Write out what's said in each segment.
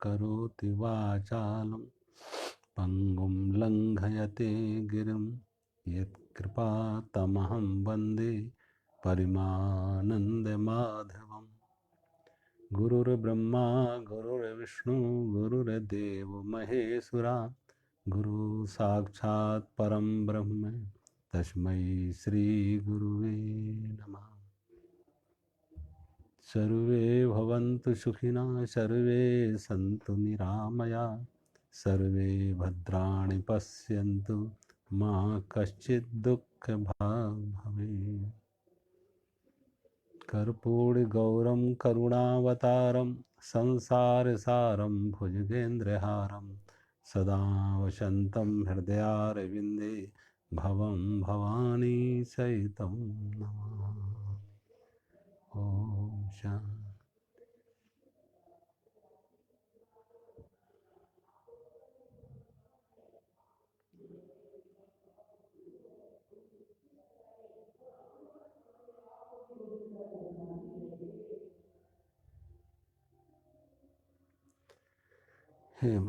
करोति वाचालं पंगुं लंघयते गिरिं यत्कृपातमहं वन्दे परिमानन्दमाधवम्। गुरुर्ब्रह्मा गुरुर्विष्णु गुरुर्देवो महेश्वरा, गुरु साक्षात् परम ब्रह्म तस्मै श्री गुरुवे नमः। सर्वे भवन्तु सुखिनः, सर्वे सन्तु निरामया, सर्वे भद्राणि पश्यन्तु मा कश्चित् दुःखभाग् भवेत्। कर्पूरगौरं करुणावतारं संसारसारं भुजगेन्द्रहारं सदा वसन्तं हृदयारविन्दे भवं भवानी सहितं नमामि। ओम शांति। हेम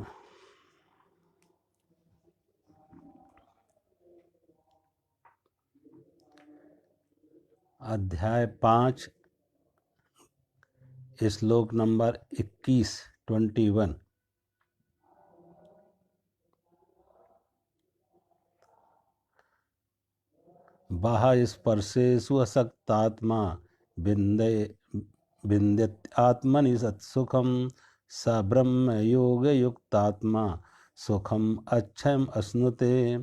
अध्याय 5 श्लोक नंबर 21। बाह्य स्पर्शेषु असक्तात्मा विन्द्यत्यात्मनि सत्सुखं स ब्रह्म योग युक्तात्मा सुखम अक्षयम अश्नुते।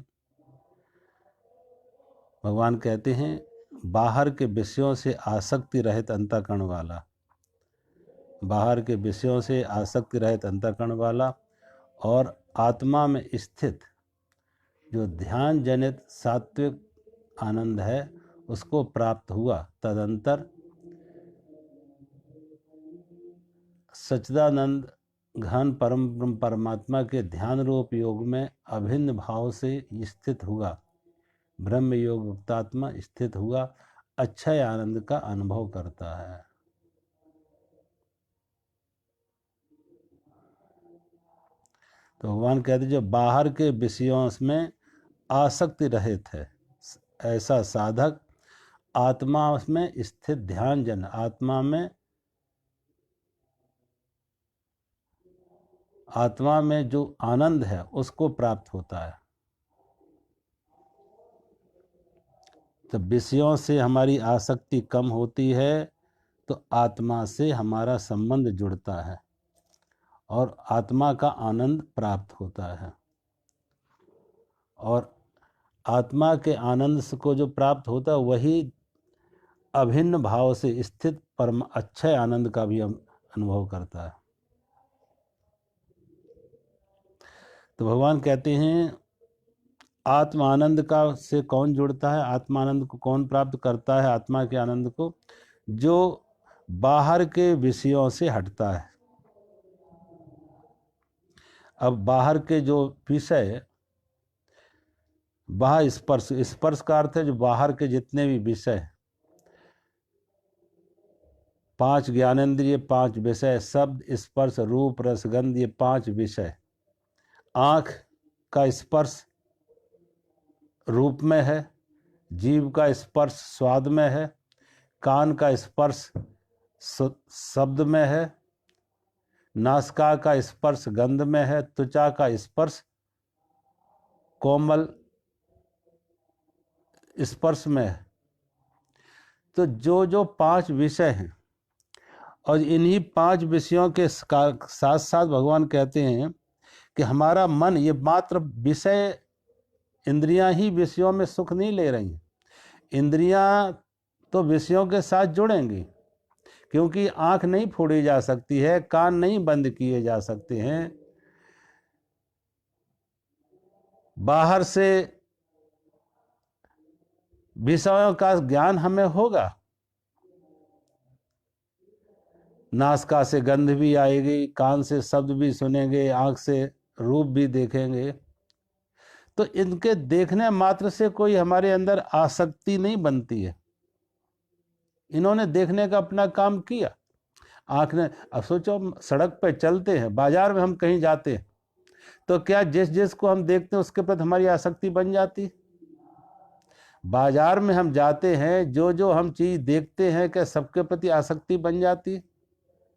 भगवान कहते हैं बाहर के विषयों से आसक्ति रहित अंतःकरण वाला, बाहर के विषयों से आसक्ति रहित अंतःकरण वाला और आत्मा में स्थित जो ध्यान जनित सात्विक आनंद है उसको प्राप्त हुआ। तदंतर सच्चिदानंद घन परम परमात्मा के ध्यान रूप योग में अभिन्न भाव से स्थित हुआ, ब्रह्म योग मुक्तात्मा स्थित हुआ, अक्षय आनंद का अनुभव करता है। तो भगवान कहते जो बाहर के विषयों में आसक्ति रहित है ऐसा साधक आत्मा में स्थित ध्यान जन आत्मा में जो आनंद है उसको प्राप्त होता है। तो विषयों से हमारी आसक्ति कम होती है तो आत्मा से हमारा संबंध जुड़ता है और आत्मा का आनंद प्राप्त होता है। और आत्मा के आनंद को जो प्राप्त होता है वही अभिन्न भाव से स्थित परम अक्षय आनंद का भी अनुभव करता है। तो भगवान कहते हैं आत्मा आनंद का से कौन जुड़ता है, आत्मा आनंद को कौन प्राप्त करता है, आत्मा के आनंद को जो बाहर के विषयों से हटता है। अब बाहर के जो विषय, बाह्य स्पर्श, स्पर्श का अर्थ है जो बाहर के जितने भी विषय, 5 ज्ञानेंद्रिय, 5 विषय, शब्द स्पर्श रूप रस गंध, ये 5 विषय। आँख का स्पर्श रूप में है, जीभ का स्पर्श स्वाद में है, कान का स्पर्श शब्द में है, नासिका का स्पर्श गंध में है, त्वचा का स्पर्श कोमल स्पर्श में है। तो जो जो 5 विषय हैं और इन्हीं 5 विषयों के साथ साथ भगवान कहते हैं कि हमारा मन, ये मात्र विषय, इंद्रियां ही विषयों में सुख नहीं ले रही हैं। इंद्रियां तो विषयों के साथ जुड़ेंगी क्योंकि आंख नहीं फोड़ी जा सकती है, कान नहीं बंद किए जा सकते हैं। बाहर से विषयों का ज्ञान हमें होगा, नासिका से गंध भी आएगी, कान से शब्द भी सुनेंगे, आंख से रूप भी देखेंगे। तो इनके देखने मात्र से कोई हमारे अंदर आसक्ति नहीं बनती है। इन्होंने देखने का अपना काम किया। आँख ने, अब सोचो सड़क पर चलते हैं, बाजार में हम कहीं जाते हैं, तो क्या जिस जिस को हम देखते हैं उसके प्रति हमारी आसक्ति बन जाती? बाजार में हम जाते हैं, जो जो हम चीज देखते हैं, क्या सबके प्रति आसक्ति बन जाती?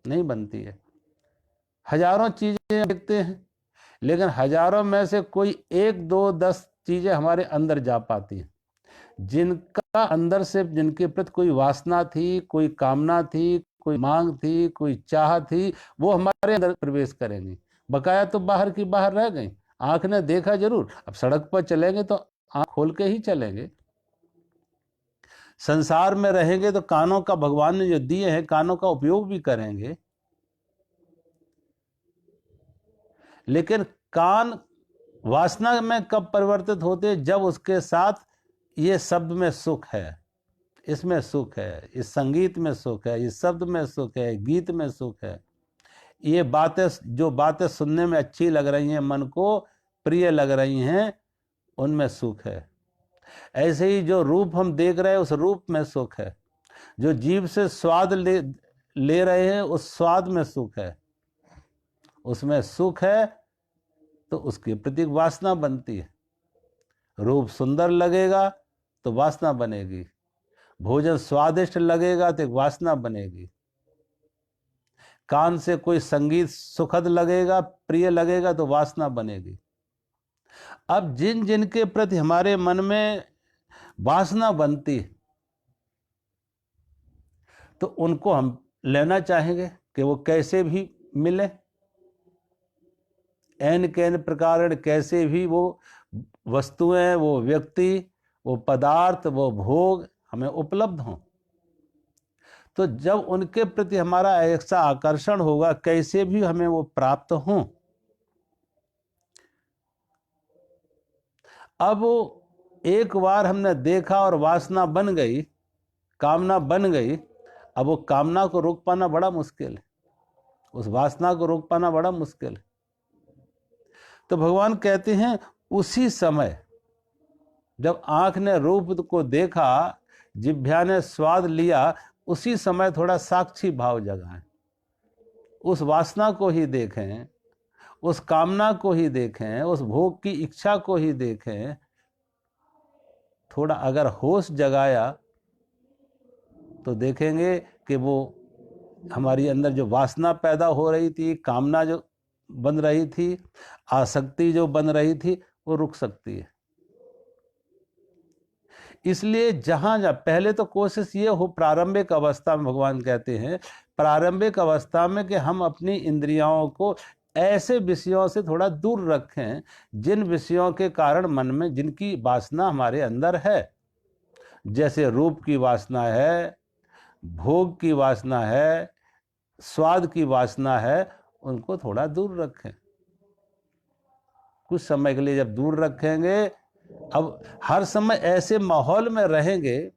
नहीं बनती है। हजारों चीजें देखते हैं, लेकिन हजारों में से कोई 1, 2, 10 चीजें हमारे अंदर जा पाती हैं, जिनका अंदर से, जिनके प्रति कोई वासना थी, कोई कामना थी, कोई मांग थी, कोई चाह थी, वो हमारे अंदर प्रवेश करेंगी। बकाया तो बाहर की बाहर रह गई। आंख ने देखा जरूर, अब सड़क पर चलेंगे तो आंख खोल के ही चलेंगे। संसार में रहेंगे तो कानों का भगवान ने जो दिए हैं, कानों का उपयोग भी करेंगे, लेकिन कान वासना में कब परिवर्तित होते? जब उसके साथ ये शब्द में सुख है, इसमें सुख है, इस संगीत में सुख है, इस शब्द में सुख है, गीत में सुख है, ये बातें, जो बातें सुनने में अच्छी लग रही हैं, मन को प्रिय लग रही हैं, उनमें सुख है। ऐसे ही जो रूप हम देख रहे हैं, उस रूप में सुख है। जो जीभ से स्वाद ले रहे हैं, उस स्वाद में सुख है, उसमें सुख है, तो उसके प्रति वासना बनती है। रूप सुंदर लगेगा तो वासना बनेगी, भोजन स्वादिष्ट लगेगा तो एक वासना बनेगी, कान से कोई संगीत सुखद लगेगा, प्रिय लगेगा तो वासना बनेगी। अब जिन जिन के प्रति हमारे मन में वासना बनती, तो उनको हम लेना चाहेंगे कि वो कैसे भी मिले, एन कैन प्रकार, कैसे भी वो वस्तुएं, वो व्यक्ति, वो पदार्थ, वो भोग हमें उपलब्ध हों। तो जब उनके प्रति हमारा ऐसा आकर्षण होगा, कैसे भी हमें वो प्राप्त हों, अब एक बार हमने देखा और वासना बन गई, कामना बन गई, अब वो कामना को रोक पाना बड़ा मुश्किल है, उस वासना को रोक पाना बड़ा मुश्किल है। तो भगवान कहते हैं, उसी समय जब आंख ने रूप को देखा, जिह्वा ने स्वाद लिया, उसी समय थोड़ा साक्षी भाव जगाएं, उस वासना को ही देखें, उस कामना को ही देखें, उस भोग की इच्छा को ही देखें। थोड़ा अगर होश जगाया तो देखेंगे कि वो हमारी अंदर जो वासना पैदा हो रही थी, कामना जो बन रही थी, आसक्ति जो बन रही थी, वो रुक सकती है। इसलिए जहां पहले तो कोशिश ये हो, प्रारंभिक अवस्था में भगवान कहते हैं, प्रारंभिक अवस्था में, कि हम अपनी इंद्रियों को ऐसे विषयों से थोड़ा दूर रखें जिन विषयों के कारण मन में, जिनकी वासना हमारे अंदर है, जैसे रूप की वासना है, भोग की वासना है, स्वाद की वासना है, उनको थोड़ा दूर रखें। कुछ समय के लिए जब दूर रखेंगे, अब हर समय ऐसे माहौल में रहेंगे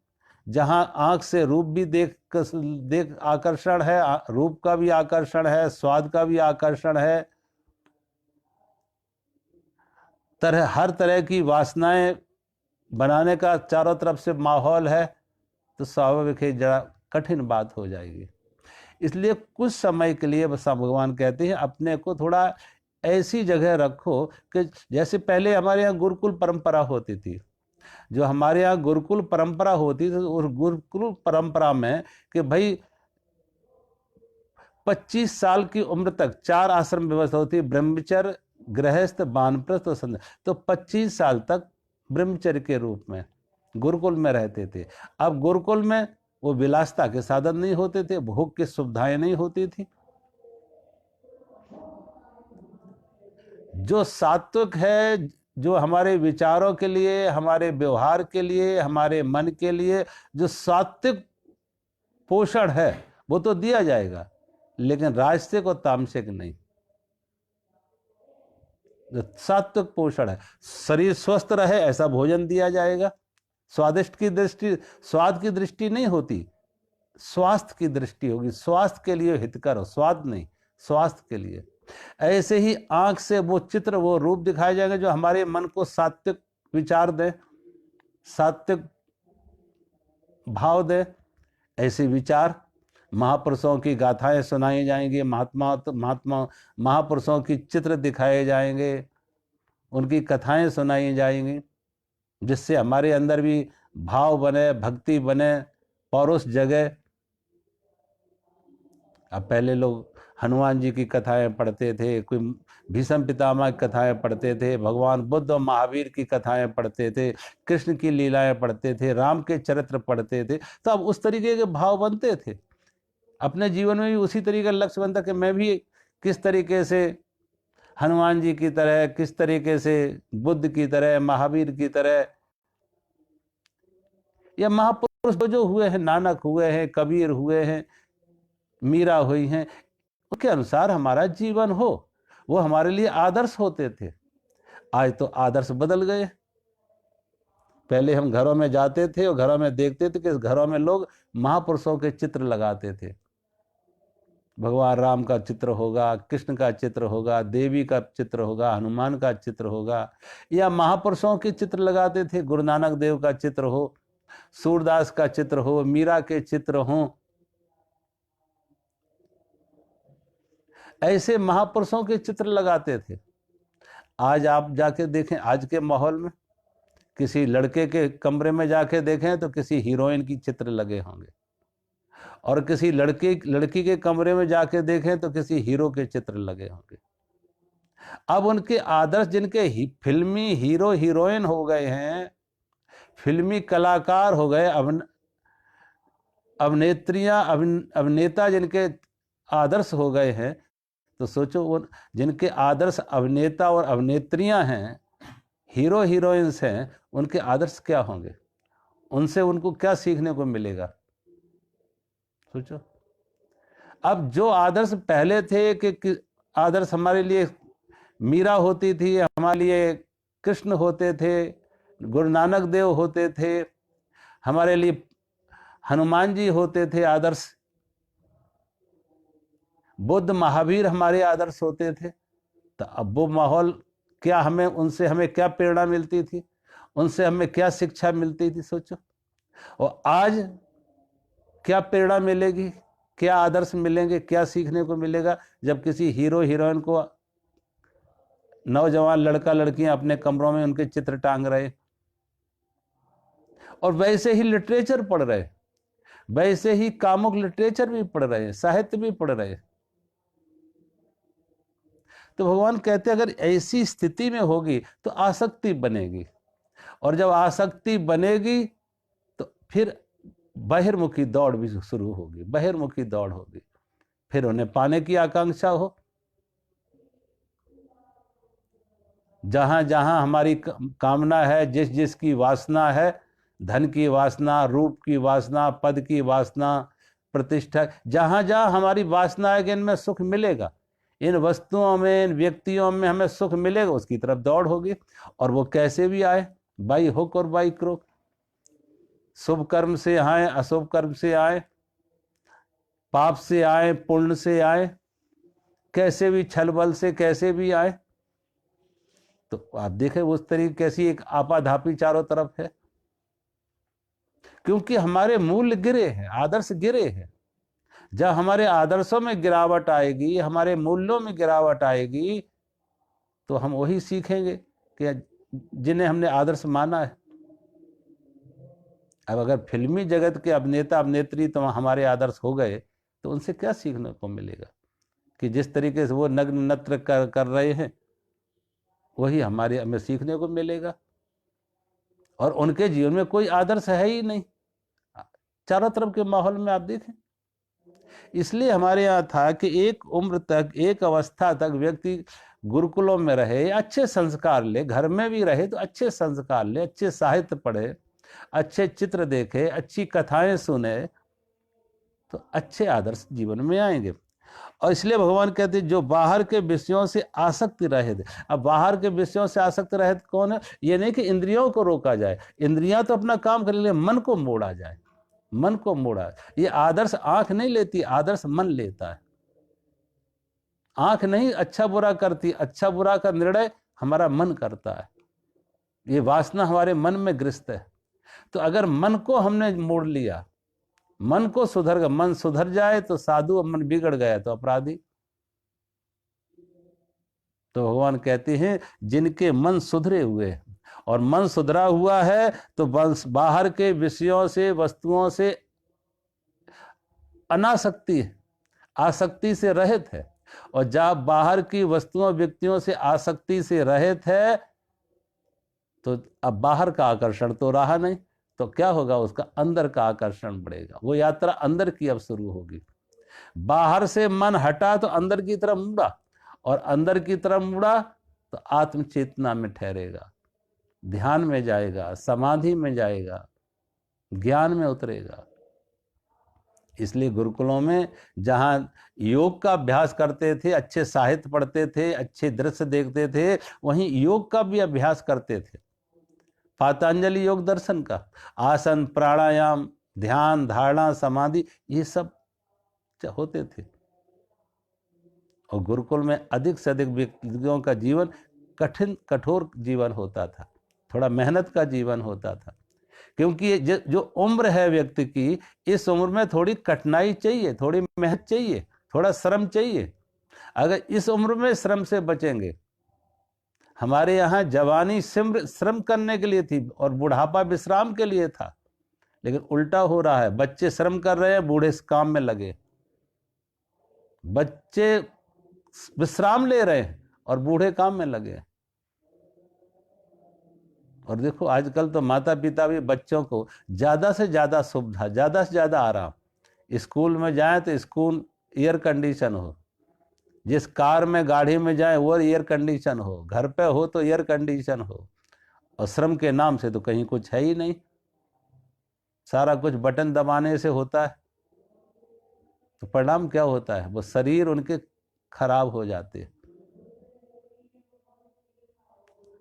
जहां आंख से रूप भी देख आकर्षण है, रूप का भी आकर्षण है, स्वाद का भी आकर्षण है, हर तरह की वासनाएं बनाने का चारों तरफ से माहौल है, तो स्वाभाविक है जरा कठिन बात हो जाएगी। इसलिए कुछ समय के लिए बस भगवान कहते हैं, अपने को थोड़ा ऐसी जगह रखो कि जैसे पहले हमारे यहाँ गुरुकुल परंपरा होती थी, जो हमारे यहाँ गुरुकुल परंपरा होती थी, उस गुरुकुल परंपरा में कि भाई 25 साल की उम्र तक 4 आश्रम व्यवस्था होती है, ब्रह्मचर्य, गृहस्थ, वानप्रस्थ और संन्यास। तो 25 साल तक ब्रह्मचर्य के रूप में गुरुकुल में रहते थे। अब गुरुकुल में वो विलासता के साधन नहीं होते थे, भोग की सुविधाएं नहीं होती थी। जो सात्विक है, जो हमारे विचारों के लिए, हमारे व्यवहार के लिए, हमारे मन के लिए जो सात्विक पोषण है, वो तो दिया जाएगा, लेकिन राजसिक और तामसिक नहीं। जो सात्विक पोषण है, शरीर स्वस्थ रहे ऐसा भोजन दिया जाएगा। स्वादिष्ट की दृष्टि, स्वाद की दृष्टि नहीं होती, स्वास्थ्य की दृष्टि होगी, स्वास्थ्य के लिए हितकर हो, स्वाद नहीं, स्वास्थ्य के लिए। ऐसे ही आंख से वो चित्र, वो रूप दिखाए जाएंगे जो हमारे मन को सात्विक विचार दे, सात्विक भाव दे। ऐसे विचार महापुरुषों की गाथाएं सुनाई जाएंगी, महापुरुषों की चित्र दिखाए जाएंगे, उनकी कथाएं सुनाई जाएंगी, जिससे हमारे अंदर भी भाव बने, भक्ति बने, पौरुष जगे। अब पहले लोग हनुमान जी की कथाएं पढ़ते थे, कोई भीष्म पितामह की कथाएं पढ़ते थे, भगवान बुद्ध और महावीर की कथाएं पढ़ते थे, कृष्ण की लीलाएं पढ़ते थे, राम के चरित्र पढ़ते थे। तो अब उस तरीके के भाव बनते थे। अपने जीवन में भी उसी तरीके का लक्ष्य बनता कि मैं भी किस तरीके से हनुमान जी की तरह, किस तरीके से बुद्ध की तरह, महावीर की तरह, या महापुरुष जो हुए हैं, नानक हुए हैं, कबीर हुए हैं, मीरा हुई हैं, उसके अनुसार हमारा जीवन हो। वो हमारे लिए आदर्श होते थे। आज तो आदर्श बदल गए। पहले हम घरों में जाते थे और घरों में देखते थे कि घरों में लोग महापुरुषों के चित्र लगाते थे। भगवान राम का चित्र होगा, कृष्ण का चित्र होगा, देवी का चित्र होगा, हनुमान का चित्र होगा, या महापुरुषों के चित्र लगाते थे। गुरु नानक देव का चित्र हो, सूरदास का चित्र हो, मीरा के चित्र हो, ऐसे महापुरुषों के चित्र लगाते थे। आज आप जाके देखें, आज के माहौल में किसी लड़के के कमरे में जाके देखें तो किसी हीरोइन की चित्र लगे होंगे, और किसी लड़की के कमरे में जाके देखें तो किसी हीरो के चित्र लगे होंगे। अब उनके आदर्श, जिनके फिल्मी हीरो हीरोइन हो गए हैं, फिल्मी कलाकार हो गए, अभिनेत्रियां, अभिनेता जिनके आदर्श हो गए हैं, तो सोचो वो जिनके आदर्श अभिनेता और अभिनेत्रियां हैं, हीरो हीरोइंस हैं, उनके आदर्श क्या होंगे? उनसे उनको क्या सीखने को मिलेगा? सोचो। अब जो आदर्श पहले थे कि आदर्श हमारे लिए मीरा होती थी, हमारे लिए कृष्ण होते थे, गुरु नानक देव होते थे, हमारे लिए हनुमान जी होते थे आदर्श, बुद्ध महावीर हमारे आदर्श होते थे। तो अब वो माहौल क्या, हमें क्या प्रेरणा मिलती थी, उनसे हमें क्या शिक्षा मिलती थी? सोचो। और आज क्या प्रेरणा मिलेगी, क्या आदर्श मिलेंगे, क्या सीखने को मिलेगा जब किसी हीरो हीरोइन को नौजवान लड़का लड़कियां अपने कमरों में उनके चित्र टांग रहे, और वैसे ही लिटरेचर पढ़ रहे, वैसे ही कामुक लिटरेचर भी पढ़ रहे, साहित्य भी पढ़ रहे। तो भगवान कहते हैं अगर ऐसी स्थिति में होगी तो आसक्ति बनेगी, और जब आसक्ति बनेगी तो फिर बहिर्मुखी दौड़ भी शुरू होगी, बहिर्मुखी दौड़ होगी, फिर उन्हें पाने की आकांक्षा हो। जहां जहां हमारी कामना है, जिस जिसकी वासना है, धन की वासना, रूप की वासना, पद की वासना, प्रतिष्ठा, जहां जहां हमारी वासना है कि इनमें सुख मिलेगा, इन वस्तुओं में, इन व्यक्तियों में हमें सुख मिलेगा, उसकी तरफ दौड़ होगी। और वो कैसे भी आए, बाई हुक और बाई क्रोक, शुभ कर्म से आए, अशुभ कर्म से आए, पाप से आए, पुण्य से आए, कैसे भी छल बल से कैसे भी आए। तो आप देखें उस तरीके कैसी एक आपाधापी चारों तरफ है, क्योंकि हमारे मूल्य गिरे हैं, आदर्श गिरे हैं। जब हमारे आदर्शों में गिरावट आएगी, हमारे मूल्यों में गिरावट आएगी, तो हम वही सीखेंगे कि जिन्हें हमने आदर्श माना है। अब अगर फिल्मी जगत के अभिनेता अभिनेत्री तो हमारे आदर्श हो गए, तो उनसे क्या सीखने को मिलेगा? कि जिस तरीके से वो नग्न नृत्य कर रहे हैं, वही हमें सीखने को मिलेगा। और उनके जीवन में कोई आदर्श है ही नहीं, चारों तरफ के माहौल में आप देखें। इसलिए हमारे यहाँ था कि एक उम्र तक, एक अवस्था तक व्यक्ति गुरुकुलों में रहे, अच्छे संस्कार ले, घर में भी रहे तो अच्छे संस्कार ले, अच्छे साहित्य पढ़े, अच्छे चित्र देखे, अच्छी कथाएं सुने, तो अच्छे आदर्श जीवन में आएंगे। और इसलिए भगवान कहते हैं जो बाहर के विषयों से आसक्त रहे थे। अब बाहर के विषयों से आसक्त रहे कौन है? ये नहीं कि इंद्रियों को रोका जाए, इंद्रियां तो अपना काम कर ले, मन को मोड़ा जाए, मन को मोड़ा। ये आदर्श आंख नहीं लेती, आदर्श मन लेता है। आंख नहीं अच्छा बुरा करती, अच्छा बुरा का निर्णय हमारा मन करता है। ये वासना हमारे मन में ग्रस्त है। तो अगर मन को हमने मोड़ लिया, मन को सुधर, मन सुधर जाए तो साधु, और मन बिगड़ गया तो अपराधी। तो भगवान कहते हैं जिनके मन सुधरे हुए हैं, और मन सुधरा हुआ है तो बाहर के विषयों से, वस्तुओं से अनासक्ति है, आसक्ति से रहित है। और जब बाहर की वस्तुओं, व्यक्तियों से आसक्ति से रहित है तो अब बाहर का आकर्षण तो रहा नहीं, तो क्या होगा, उसका अंदर का आकर्षण बढ़ेगा। वो यात्रा अंदर की अब शुरू होगी। बाहर से मन हटा तो अंदर की तरफ मुड़ा, और अंदर की तरफ मुड़ा तो आत्म चेतना में ठहरेगा, ध्यान में जाएगा, समाधि में जाएगा, ज्ञान में उतरेगा। इसलिए गुरुकुलों में जहां योग का अभ्यास करते थे, अच्छे साहित्य पढ़ते थे, अच्छे दृश्य देखते थे, वहीं योग का भी अभ्यास करते थे। पातंजलि योग दर्शन का आसन, प्राणायाम, ध्यान, धारणा, समाधि, ये सब होते थे। और गुरुकुल में अधिक से अधिक व्यक्तियों का जीवन कठिन, कठोर जीवन होता था, थोड़ा मेहनत का जीवन होता था। क्योंकि जो उम्र है व्यक्ति की, इस उम्र में थोड़ी कठिनाई चाहिए, थोड़ी मेहनत चाहिए, थोड़ा श्रम चाहिए। अगर इस उम्र में श्रम से बचेंगे, हमारे यहाँ जवानी श्रम करने के लिए थी और बुढ़ापा विश्राम के लिए था, लेकिन उल्टा हो रहा है। बच्चे श्रम कर रहे हैं, बूढ़े काम में लगे। बच्चे विश्राम ले रहे हैं और बूढ़े काम में लगे। और देखो आजकल तो माता पिता भी बच्चों को ज्यादा से ज्यादा सुविधा, ज्यादा से ज्यादा आराम। स्कूल में जाए तो स्कूल एयर कंडीशन हो, जिस कार में, गाड़ी में जाए वो एयर कंडीशन हो, घर पे हो तो एयर कंडीशन हो। और श्रम के नाम से तो कहीं कुछ है ही नहीं, सारा कुछ बटन दबाने से होता है। तो परिणाम क्या होता है, वो शरीर उनके खराब हो जाते हैं,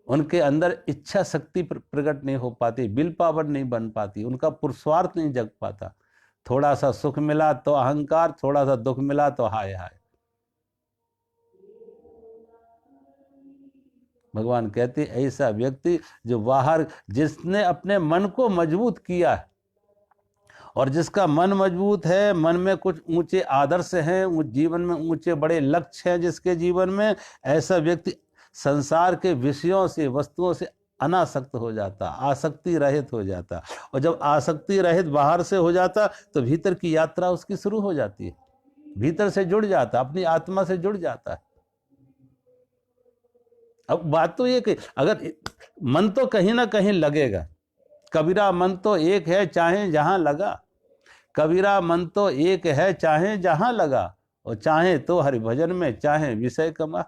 उनके अंदर इच्छा शक्ति प्रकट नहीं हो पाती, विल पावर नहीं बन पाती, उनका पुरुषार्थ नहीं जग पाता। थोड़ा सा सुख मिला तो अहंकार, थोड़ा सा दुख मिला तो हाय हाय। भगवान कहते ऐसा व्यक्ति जो बाहर, जिसने अपने मन को मजबूत किया है, और जिसका मन मजबूत है, मन में कुछ ऊंचे आदर्श हैं, जीवन में ऊंचे बड़े लक्ष्य हैं जिसके जीवन में, ऐसा व्यक्ति संसार के विषयों से, वस्तुओं से अनासक्त हो जाता, आसक्ति रहित हो जाता। और जब आसक्ति रहित बाहर से हो जाता तो भीतर की यात्रा उसकी शुरू हो जाती है, भीतर से जुड़ जाता, अपनी आत्मा से जुड़ जाता है। अब बात तो ये कि अगर मन तो कहीं ना कहीं लगेगा, कबीरा मन तो एक है चाहे जहां लगा, कबीरा मन तो एक है चाहे जहां लगा, और चाहे तो हरि भजन में, चाहे विषय कमा।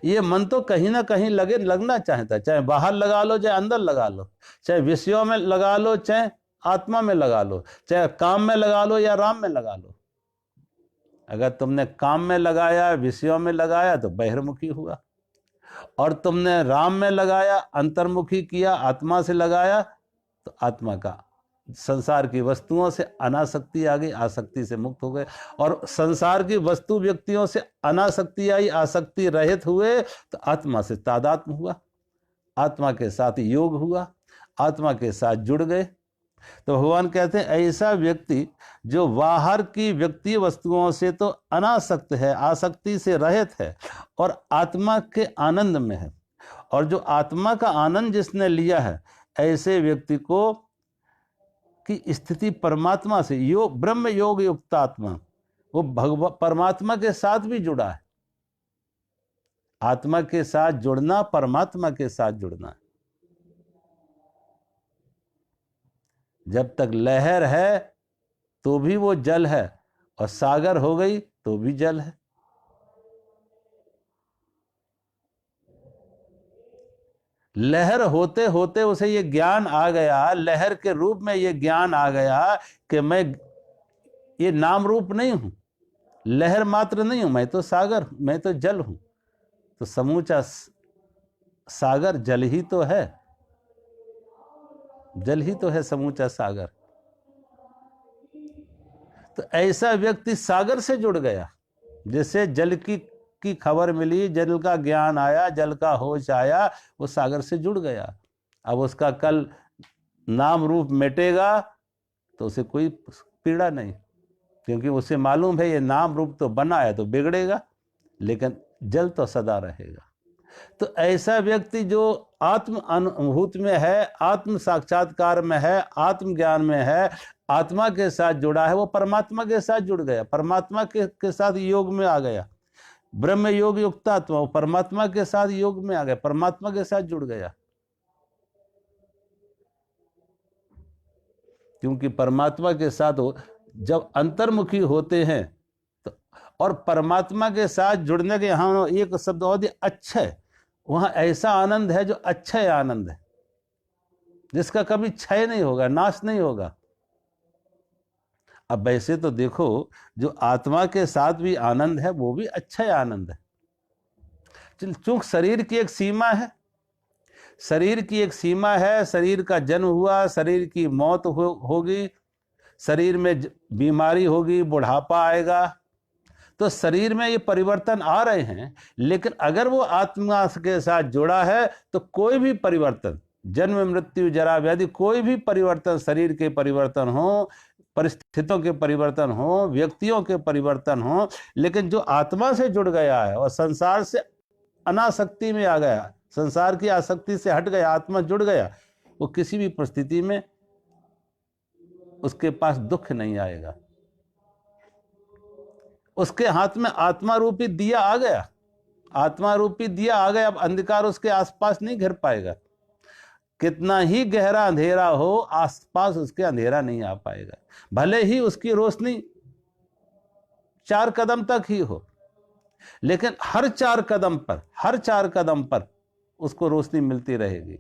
ये मन तो कहीं ना कहीं लगना चाहता, चाहे बाहर लगा लो, चाहे अंदर लगा लो, चाहे विषयों में लगा लो, चाहे आत्मा में लगा लो, चाहे काम में लगा लो या राम में लगा लो। अगर तुमने काम में लगाया, विषयों में लगाया तो बहिर्मुखी हुआ, और तुमने राम में लगाया, अंतर्मुखी किया, आत्मा से लगाया तो आत्मा का, संसार की वस्तुओं से अनासक्ति आ गई, आसक्ति से मुक्त हो गए। और संसार की वस्तु व्यक्तियों से अनासक्ति आई, आसक्ति रहित हुए तो आत्मा से तादात्म हुआ, आत्मा के साथ योग हुआ, आत्मा के साथ जुड़ गए। तो भगवान कहते हैं ऐसा व्यक्ति जो बाहर की व्यक्ति वस्तुओं से तो अनासक्त है, आसक्ति से रहित है, और आत्मा के आनंद में है। और जो आत्मा का आनंद जिसने लिया है, ऐसे व्यक्ति को की स्थिति परमात्मा से, योग, ब्रह्म योग युक्त आत्मा, वो परमात्मा के साथ भी जुड़ा है। आत्मा के साथ जुड़ना, परमात्मा के साथ जुड़ना। जब तक लहर है तो भी वो जल है, और सागर हो गई तो भी जल है। लहर होते होते उसे ये ज्ञान आ गया, लहर के रूप में ये ज्ञान आ गया कि मैं ये नाम रूप नहीं हूं, लहर मात्र नहीं हूं, मैं तो सागर, मैं तो जल हूं। तो समूचा सागर जल ही तो है, जल ही तो है समूचा सागर। तो ऐसा व्यक्ति सागर से जुड़ गया। जैसे जल की खबर मिली, जल का ज्ञान आया, जल का होश आया, वो सागर से जुड़ गया। अब उसका कल नाम रूप मिटेगा तो उसे कोई पीड़ा नहीं, क्योंकि उसे मालूम है ये नाम रूप तो बना है तो बिगड़ेगा, लेकिन जल तो सदा रहेगा। तो ऐसा व्यक्ति जो आत्म अनुभूति में है, आत्म साक्षात्कार में है, आत्म ज्ञान में है, आत्मा के साथ जुड़ा है, वो परमात्मा के साथ जुड़ गया, परमात्मा के साथ योग में आ गया। ब्रह्म योग युक्तात्मा, वो परमात्मा के साथ योग में आ गया, परमात्मा के साथ जुड़ गया। क्योंकि परमात्मा के साथ जब अंतर्मुखी होते हैं तो, और परमात्मा के साथ जुड़ने के यहाँ एक शब्द और दिया, अक्षय। वहां ऐसा आनंद है जो अक्षय आनंद है, जिसका कभी क्षय नहीं होगा, नाश नहीं होगा। अब वैसे तो देखो, जो आत्मा के साथ भी आनंद है वो भी अक्षय आनंद है। चूंकि शरीर की एक सीमा है, शरीर की एक सीमा है, शरीर का जन्म हुआ, शरीर की मौत होगी, शरीर में बीमारी होगी, बुढ़ापा आएगा, तो शरीर में ये परिवर्तन आ रहे हैं। लेकिन अगर वो आत्मा के साथ जुड़ा है तो कोई भी परिवर्तन, जन्म मृत्यु जरा व्याधि, कोई भी परिवर्तन, शरीर के परिवर्तन हो, परिस्थितियों के परिवर्तन हो, व्यक्तियों के परिवर्तन हो, लेकिन जो आत्मा से जुड़ गया है और संसार से अनासक्ति में आ गया, संसार की आसक्ति से हट गया, आत्मा जुड़ गया, वो किसी भी परिस्थिति में उसके पास दुख नहीं आएगा। उसके हाथ में आत्मा रूपी दिया आ गया, आत्मा रूपी दिया आ गया। अब अंधकार उसके आसपास नहीं घिर पाएगा। कितना ही गहरा अंधेरा हो, आसपास उसके अंधेरा नहीं आ पाएगा, भले ही उसकी रोशनी 4 कदम तक ही हो, लेकिन हर 4 कदम पर उसको रोशनी मिलती रहेगी।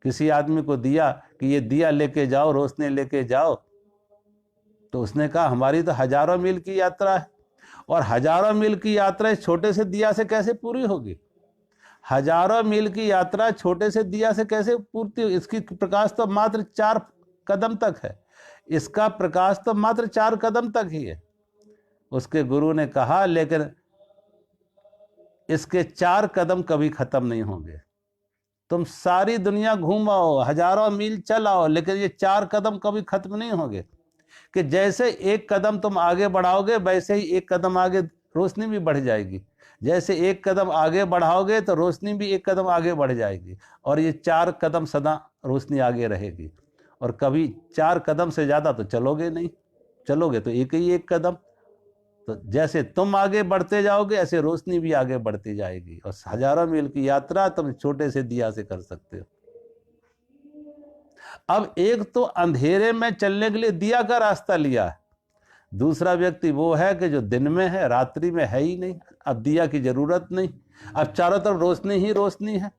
किसी आदमी को दिया कि ये दिया लेके जाओ, रोशनी लेके जाओ, तो उसने कहा हमारी तो हजारों मील की यात्रा है, और हजारों मील की यात्रा इस छोटे से दिया से कैसे पूरी होगी? हजारों मील की यात्रा छोटे से दिया से कैसे पूर्ति होगी? इसकी प्रकाश तो मात्र 4 कदम तक है, इसका प्रकाश तो मात्र 4 कदम तक ही है। उसके गुरु ने कहा लेकिन इसके 4 कदम कभी खत्म नहीं होंगे। तुम सारी दुनिया घूमाओ, हजारों मील चलाओ, लेकिन ये 4 कदम कभी खत्म नहीं होंगे। कि जैसे 1 कदम तुम आगे बढ़ाओगे, वैसे ही 1 कदम आगे रोशनी भी बढ़ जाएगी। जैसे 1 कदम आगे बढ़ाओगे तो रोशनी भी 1 कदम आगे बढ़ जाएगी, और ये 4 कदम सदा रोशनी आगे रहेगी। और कभी 4 कदम से ज्यादा तो चलोगे नहीं, चलोगे तो एक ही 1 कदम। तो जैसे तुम आगे बढ़ते जाओगे, ऐसे रोशनी भी आगे बढ़ती जाएगी, और हजारों मील की यात्रा तुम छोटे से दिया से कर सकते हो। अब एक तो अंधेरे में चलने के लिए दिया का रास्ता लिया है, दूसरा व्यक्ति वो है कि जो दिन में है, रात्रि में है ही नहीं, अब दिया की जरूरत नहीं, अब चारों तरफ रोशनी ही रोशनी है।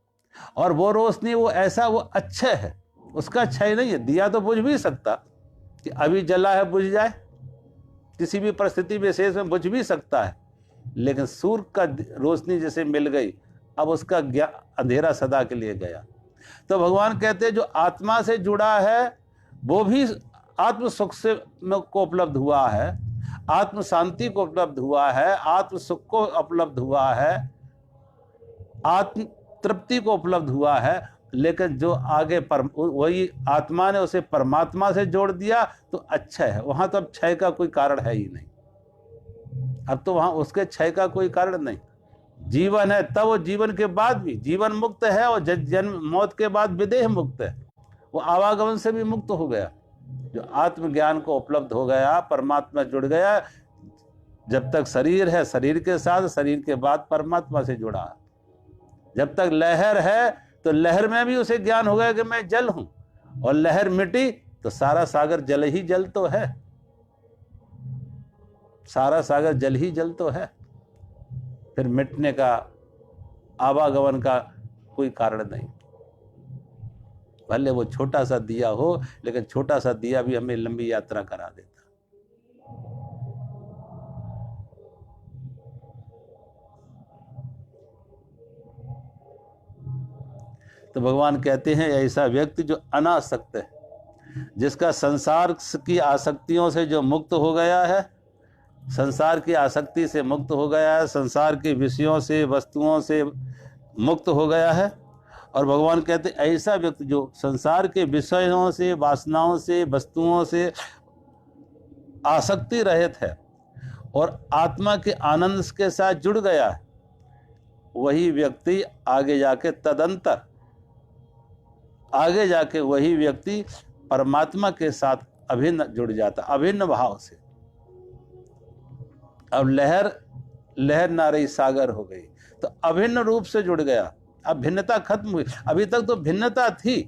और वो रोशनी वो ऐसा, वो अक्षय है, उसका क्षय नहीं है। दिया तो बुझ भी सकता कि अभी जला है बुझ जाए, किसी भी परिस्थिति विशेष में बुझ भी सकता है, लेकिन सूर्य का रोशनी जैसे मिल गई, अब उसका अंधेरा सदा के लिए गया। तो भगवान कहते हैं जो आत्मा से जुड़ा है वो भी आत्म सुख से को उपलब्ध हुआ है, आत्म शांति को उपलब्ध हुआ है, आत्म सुख को उपलब्ध हुआ है, आत्म तृप्ति को उपलब्ध हुआ है। लेकिन जो आगे वही आत्मा ने उसे परमात्मा से जोड़ दिया तो अच्छा है, वहां तो अब क्षय का कोई कारण है ही नहीं। अब तो वहां उसके क्षय का कोई कारण नहीं। जीवन है तब वो जीवन के बाद भी जीवन मुक्त है, और जन्म मौत के बाद विदेह मुक्त है, वो आवागमन से भी मुक्त हो गया। जो आत्मज्ञान को उपलब्ध हो गया, परमात्मा जुड़ गया, जब तक शरीर है शरीर के साथ, शरीर के बाद परमात्मा से जुड़ा। जब तक लहर है तो लहर में भी उसे ज्ञान हो गया कि मैं जल हूं, और लहर मिटी तो सारा सागर जल ही जल तो है, सारा सागर जल ही जल तो है। फिर मिटने का, आवागमन का कोई कारण नहीं। भले वो छोटा सा दिया हो, लेकिन छोटा सा दिया भी हमें लंबी यात्रा करा देता। तो भगवान कहते हैं ऐसा व्यक्ति जो अनासक्त है, जिसका संसार की आसक्तियों से जो मुक्त हो गया है, संसार की आसक्ति से मुक्त हो गया है, संसार के विषयों से, वस्तुओं से मुक्त हो गया है। और भगवान कहते ऐसा व्यक्ति जो संसार के विषयों से, वासनाओं से, वस्तुओं से आसक्ति रहित है और आत्मा के आनंद के साथ जुड़ गया है, वही व्यक्ति आगे जाके वही व्यक्ति परमात्मा के साथ अभिन्न जुड़ जाता, अभिन्न भाव से। अब लहर ना रही, सागर हो गई, तो अभिन्न रूप से जुड़ गया। अब भिन्नता खत्म हुई। अभी तक तो भिन्नता थी,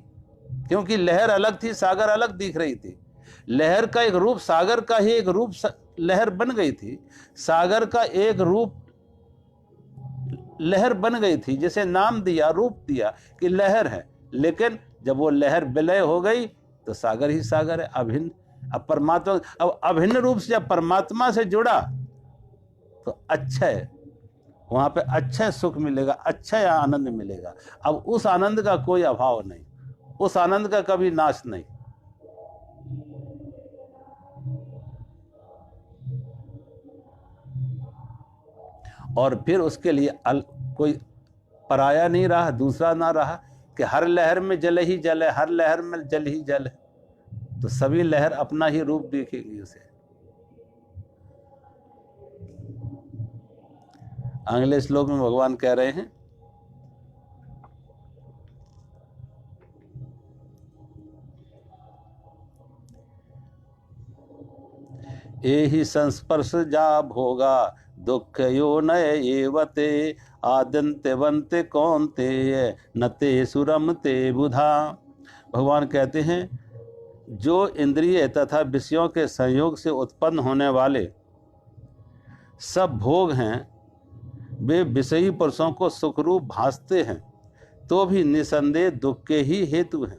क्योंकि लहर अलग थी, सागर अलग दिख रही थी। लहर का एक रूप, सागर का ही एक रूप लहर बन गई थी। सागर का एक रूप लहर बन गई थी, जिसे नाम दिया, रूप दिया कि लहर है। लेकिन जब वो लहर विलय हो गई तो सागर ही सागर है, अभिन्न। अब परमात्मा, अब अभिन्न रूप से जब परमात्मा से जुड़ा तो अक्षय, वहां पे अक्षय सुख मिलेगा, अक्षय आनंद मिलेगा। अब उस आनंद का कोई अभाव नहीं, उस आनंद का कभी नाश नहीं। और फिर उसके लिए कोई पराया नहीं रहा, दूसरा ना रहा कि हर लहर में जल ही जल है, हर लहर में जल ही जल है। तो सभी लहर अपना ही रूप दिखेगी उसे। अगले श्लोक में भगवान कह रहे हैं, एहि संस्पर्श जा भोगा दुख यो नय एवते आदंत्यवंते कौन्तेय नते सुरम ते बुधा। भगवान कहते हैं, जो इंद्रिय तथा विषयों के संयोग से उत्पन्न होने वाले सब भोग हैं, वे विषयी पुरुषों को सुखरूप भासते हैं, तो भी निसंदेह दुख के ही हेतु हैं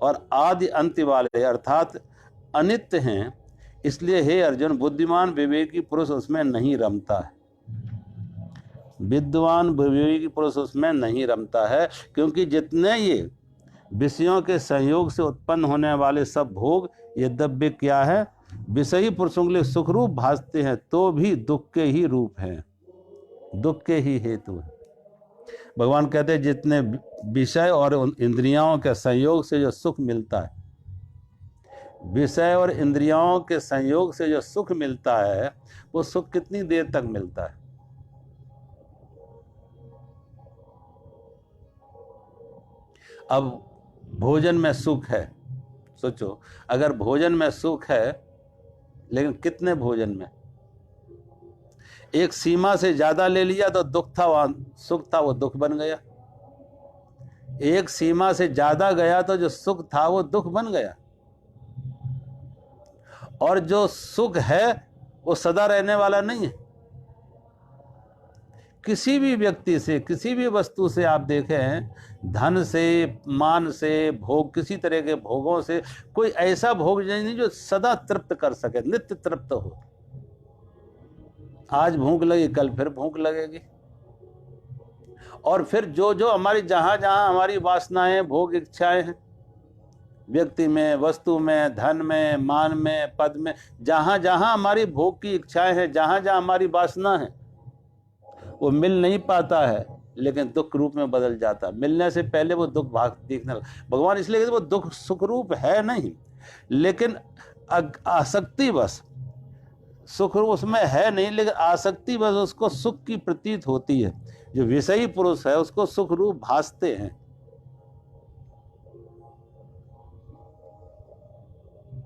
और आदि अंत वाले अर्थात अनित्य हैं। इसलिए हे अर्जुन, बुद्धिमान विवेकी पुरुष उसमें नहीं रमता है। विद्वान विवेकी पुरुष उसमें नहीं रमता है, क्योंकि जितने ये विषयों के संयोग से उत्पन्न होने वाले सब भोग यद्यपि क्या है, विषयी पुरुषों के लिए सुखरूप भासते हैं, तो भी दुख के ही रूप हैं, दुख के ही हेतु हैं। भगवान कहते हैं, जितने विषय और इंद्रियों के संयोग से जो सुख मिलता है, विषय और इंद्रियों के संयोग से जो सुख मिलता है, वो सुख कितनी देर तक मिलता है? अब भोजन में सुख है, सोचो, अगर भोजन में सुख है, लेकिन कितने भोजन में? एक सीमा से ज्यादा ले लिया तो दुख था, वहां सुख था, वो दुख बन गया। एक सीमा से ज्यादा गया तो जो सुख था वो दुख बन गया। और जो सुख है वो सदा रहने वाला नहीं है। किसी भी व्यक्ति से, किसी भी वस्तु से आप देखें, धन से, मान से, भोग, किसी तरह के भोगों से कोई ऐसा भोग नहीं जो सदा तृप्त कर सके, नित्य तृप्त हो। आज भूख लगी, कल फिर भूख लगेगी। और फिर जो जो हमारी, जहां जहां हमारी वासनाएं, भोग, इच्छाएं हैं, व्यक्ति में, वस्तु में, धन में, मान में, पद में, जहां जहां हमारी भोग की इच्छाएं हैं, जहां जहां हमारी वासना है, वो मिल नहीं पाता है, लेकिन दुख रूप में बदल जाता है। मिलने से पहले वो दुख भाग दिखने लगा। भगवान इसलिए कहते वो दुख सुख रूप है नहीं, लेकिन आसक्ति बस, सुख उसमें है नहीं, लेकिन आसक्ति बस उसको सुख की प्रतीत होती है। जो विषयी पुरुष है उसको सुख रूप भासते हैं।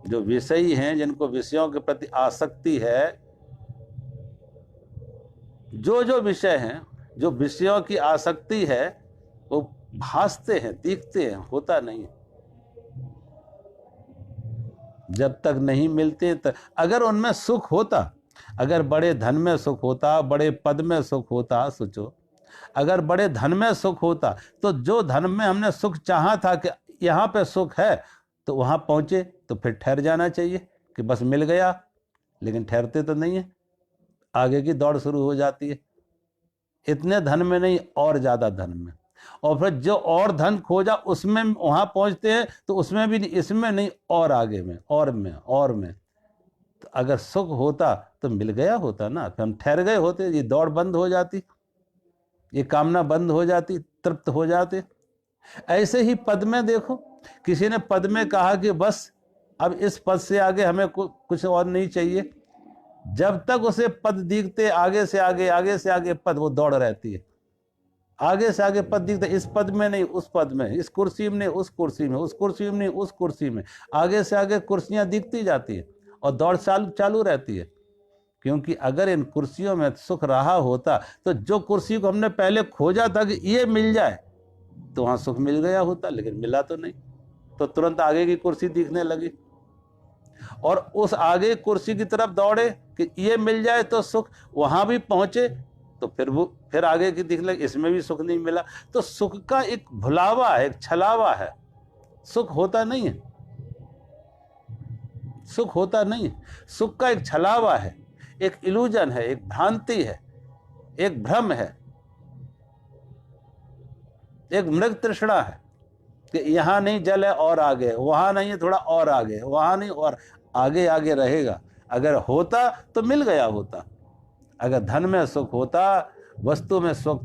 जो विषयी हैं, जिनको विषयों के प्रति आसक्ति है, जो जो विषय हैं, जो विषयों की आसक्ति है, वो भासते हैं, दिखते हैं, होता नहीं है। जब तक नहीं मिलते तक, अगर उनमें सुख होता, अगर बड़े धन में सुख होता, बड़े पद में सुख होता, सोचो, अगर बड़े धन में सुख होता, तो जो धन में हमने सुख चाहा था कि यहाँ पे सुख है, तो वहां पहुंचे तो फिर ठहर जाना चाहिए कि बस मिल गया, लेकिन ठहरते तो नहीं है, आगे की दौड़ शुरू हो जाती है। इतने धन में नहीं, और ज्यादा धन में, और फिर जो और धन खोजा उसमें वहां पहुंचते हैं, तो उसमें भी नहीं, इसमें नहीं, और आगे में, और में, और में। तो अगर सुख होता तो मिल गया होता ना, फिर हम ठहर गए होते, ये दौड़ बंद हो जाती, ये कामना बंद हो जाती, तृप्त हो जाते। ऐसे ही पद में देखो, किसी ने पद में कहा कि बस अब इस पद से आगे हमें कुछ और नहीं चाहिए। जब तक उसे पद दिखते आगे से आगे पद, वो दौड़ रहती है। आगे से आगे पद दिखते, इस पद में नहीं उस पद में, इस कुर्सी में नहीं उस कुर्सी में, उस कुर्सी में नहीं उस कुर्सी में, आगे से आगे कुर्सियां दिखती जाती है और दौड़ चालू रहती है। क्योंकि अगर इन कुर्सियों में सुख रहा होता तो जो कुर्सी को हमने पहले खोजा था कि ये मिल जाए, तो वहां सुख मिल गया होता, लेकिन मिला तो नहीं, तो तुरंत आगे की कुर्सी दिखने लगी और उस आगे कुर्सी की तरफ दौड़े कि ये मिल जाए तो सुख, वहां भी पहुंचे तो फिर आगे की दिखने लगी, इसमें भी सुख नहीं मिला। तो सुख का एक भुलावा है, एक छलावा है, सुख होता नहीं है, सुख होता नहीं है। सुख का एक छलावा है, एक इल्यूजन है, एक भ्रांति है, एक भ्रम है, एक मृग तृष्णा है कि यहां नहीं जल है और आगे, वहां नहीं है थोड़ा और आगे, वहां नहीं और आगे आगे रहेगा। अगर होता तो मिल गया होता। अगर धन में सुख होता, वस्तु में सुख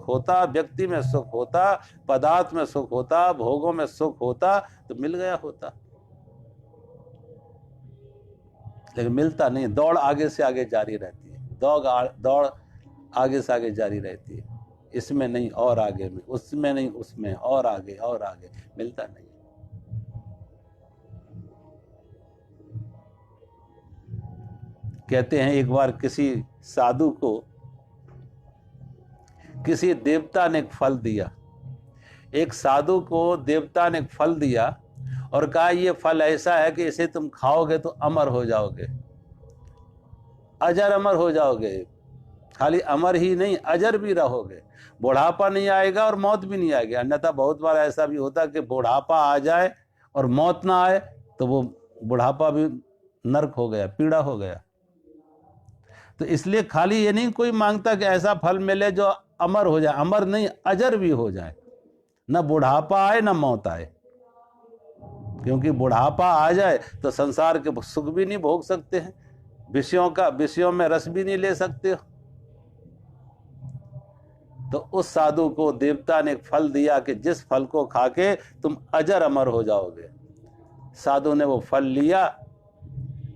होता, व्यक्ति में सुख होता, पदार्थ में सुख होता, भोगों में सुख होता, तो मिल गया होता, लेकिन मिलता नहीं। दौड़ आगे से आगे जारी रहती है, दौड़ आगे से आगे जारी रहती है, इसमें नहीं और आगे में, उसमें नहीं उसमें, और आगे, मिलता नहीं। कहते हैं एक बार किसी साधु को किसी देवता ने एक फल दिया। एक साधु को देवता ने एक फल दिया और कहा ये फल ऐसा है कि इसे तुम खाओगे तो अमर हो जाओगे, अजर अमर हो जाओगे। खाली अमर ही नहीं, अजर भी रहोगे, बुढ़ापा नहीं आएगा और मौत भी नहीं आएगी। अन्यथा बहुत बार ऐसा भी होता कि बुढ़ापा आ जाए और मौत ना आए तो वो बुढ़ापा भी नरक हो गया, पीड़ा हो गया। तो इसलिए खाली ये नहीं कोई मांगता कि ऐसा फल मिले जो अमर हो जाए, अमर नहीं अजर भी हो जाए, ना बुढ़ापा आए ना मौत आए। क्योंकि बुढ़ापा आ जाए तो संसार के सुख भी नहीं भोग सकते हैं, विषयों में रस भी नहीं ले सकते हो। तो उस साधु को देवता ने एक फल दिया कि जिस फल को खाके तुम अजर अमर हो जाओगे। साधु ने वो फल लिया।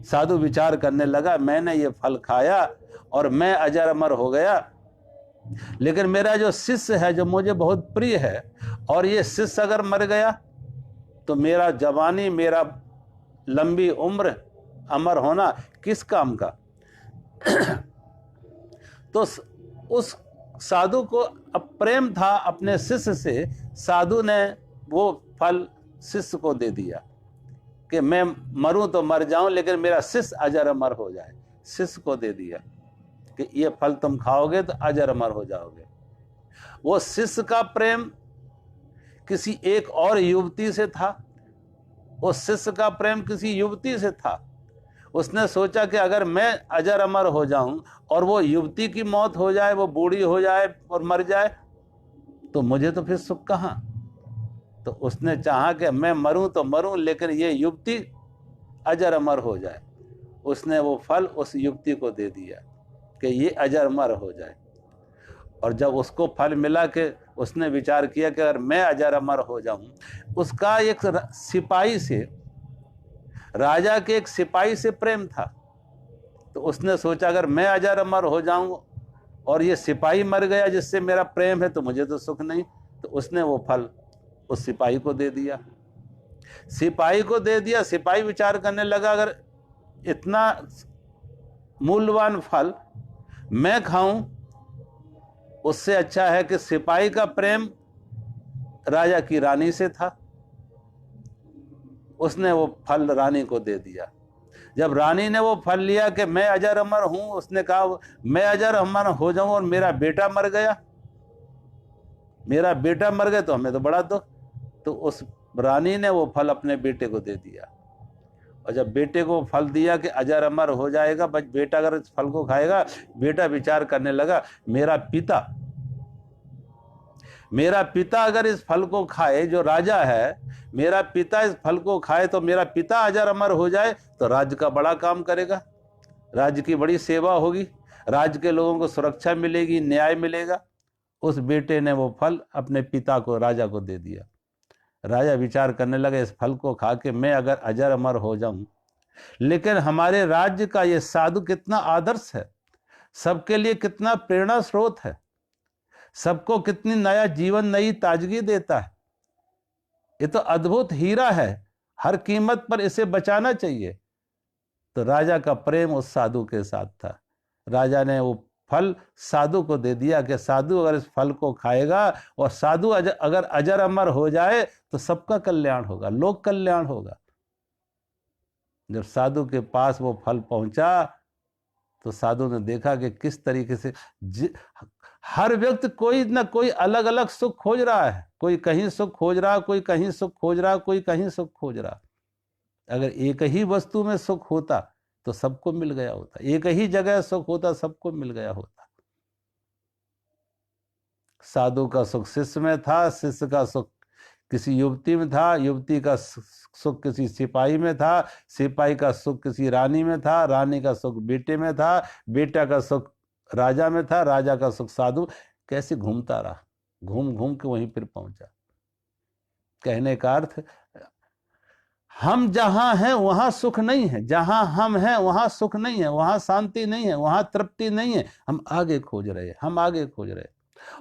साधु विचार करने लगा, मैंने ये फल खाया और मैं अजर अमर हो गया, लेकिन मेरा जो शिष्य है जो मुझे बहुत प्रिय है, और ये शिष्य अगर मर गया तो मेरा जवानी, मेरा लंबी उम्र, अमर होना किस काम का। तो उस साधु को अब प्रेम था अपने शिष्य से, साधु ने वो फल शिष्य को दे दिया कि मैं मरूं तो मर जाऊं लेकिन मेरा शिष्य अजर अमर हो जाए। शिष्य को दे दिया कि ये फल तुम खाओगे तो अजर अमर हो जाओगे। वो शिष्य का प्रेम किसी एक और युवती से था, वो शिष्य का प्रेम किसी युवती से था। उसने सोचा कि अगर मैं अजर अमर हो जाऊं और वो युवती की मौत हो जाए, वो बूढ़ी हो जाए और मर जाए, तो मुझे तो फिर सुख कहां। तो उसने चाहा कि मैं मरूं तो मरूं लेकिन ये युवती अजर अमर हो जाए। उसने वो फल उस युवती को दे दिया कि ये अजर अमर हो जाए। और जब उसको फल मिला कि उसने विचार किया कि अगर मैं अजर अमर हो जाऊं, उसका एक सिपाही से, राजा के एक सिपाही से प्रेम था। तो उसने सोचा अगर मैं अजर अमर हो जाऊं और ये सिपाही मर गया जिससे मेरा प्रेम है तो मुझे तो सुख नहीं। तो उसने वो फल उस सिपाही को दे दिया। सिपाही को दे दिया। सिपाही विचार करने लगा अगर इतना मूल्यवान फल मैं खाऊं, उससे अच्छा है कि सिपाही का प्रेम राजा की रानी से था। उसने वो फल रानी को दे दिया। जब रानी ने वो फल लिया कि मैं अजर अमर हूं, उसने कहा मैं अजर अमर हो जाऊं और मेरा बेटा मर गया, मेरा बेटा मर गया तो हमें तो बड़ा दुख। तो उस रानी ने वो फल अपने बेटे को दे दिया। और जब बेटे को फल दिया कि अजर अमर हो जाएगा, बस बेटा अगर इस फल को खाएगा, बेटा विचार करने लगा मेरा पिता अगर इस फल को खाए, जो राजा है, मेरा पिता इस फल को खाए तो मेरा पिता अजर अमर हो जाए तो राज्य का बड़ा काम करेगा, राज्य की बड़ी सेवा होगी, राज्य के लोगों को सुरक्षा मिलेगी, न्याय मिलेगा। उस बेटे ने वो फल अपने पिता को, राजा को दे दिया। राजा विचार करने लगे, इस फल को खा के मैं अगर अजर अमर हो जाऊं, लेकिन हमारे राज्य का ये साधु कितना आदर्श है, सबके लिए कितना प्रेरणा स्रोत है, सबको कितनी नया जीवन, नई ताजगी देता है, ये तो अद्भुत हीरा है, हर कीमत पर इसे बचाना चाहिए। तो राजा का प्रेम उस साधु के साथ था। राजा ने वो फल साधु को दे दिया कि साधु अगर इस फल को खाएगा और साधु अगर अजर अमर हो जाए तो सबका कल्याण होगा, लोक कल्याण होगा। जब साधु के पास वो फल पहुंचा तो साधु ने देखा कि किस तरीके से हर व्यक्ति कोई ना कोई अलग अलग सुख खोज रहा है, कोई कहीं सुख खोज रहा, कोई कहीं सुख खोज रहा, कोई कहीं सुख खोज रहा। अगर एक ही वस्तु में सुख होता तो सबको मिल गया होता, एक ही जगह सुख होता सबको मिल गया होता। साधु का सुख शिष्य में था, शिष्य का सुख किसी युवती में था, युवती का सुख किसी सिपाही में था, सिपाही का सुख किसी रानी में था, रानी का सुख बेटे में था, बेटा का सुख राजा में था, राजा का सुख साधु। कैसे घूमता रहा, घूम घूम के वहीं पर पहुंचा। कहने का अर्थ, हम जहां हैं वहां सुख नहीं है, जहां हम हैं वहां सुख नहीं है, वहां शांति नहीं है, वहां तृप्ति नहीं है। हम आगे खोज रहे हैं, हम आगे खोज रहे हैं।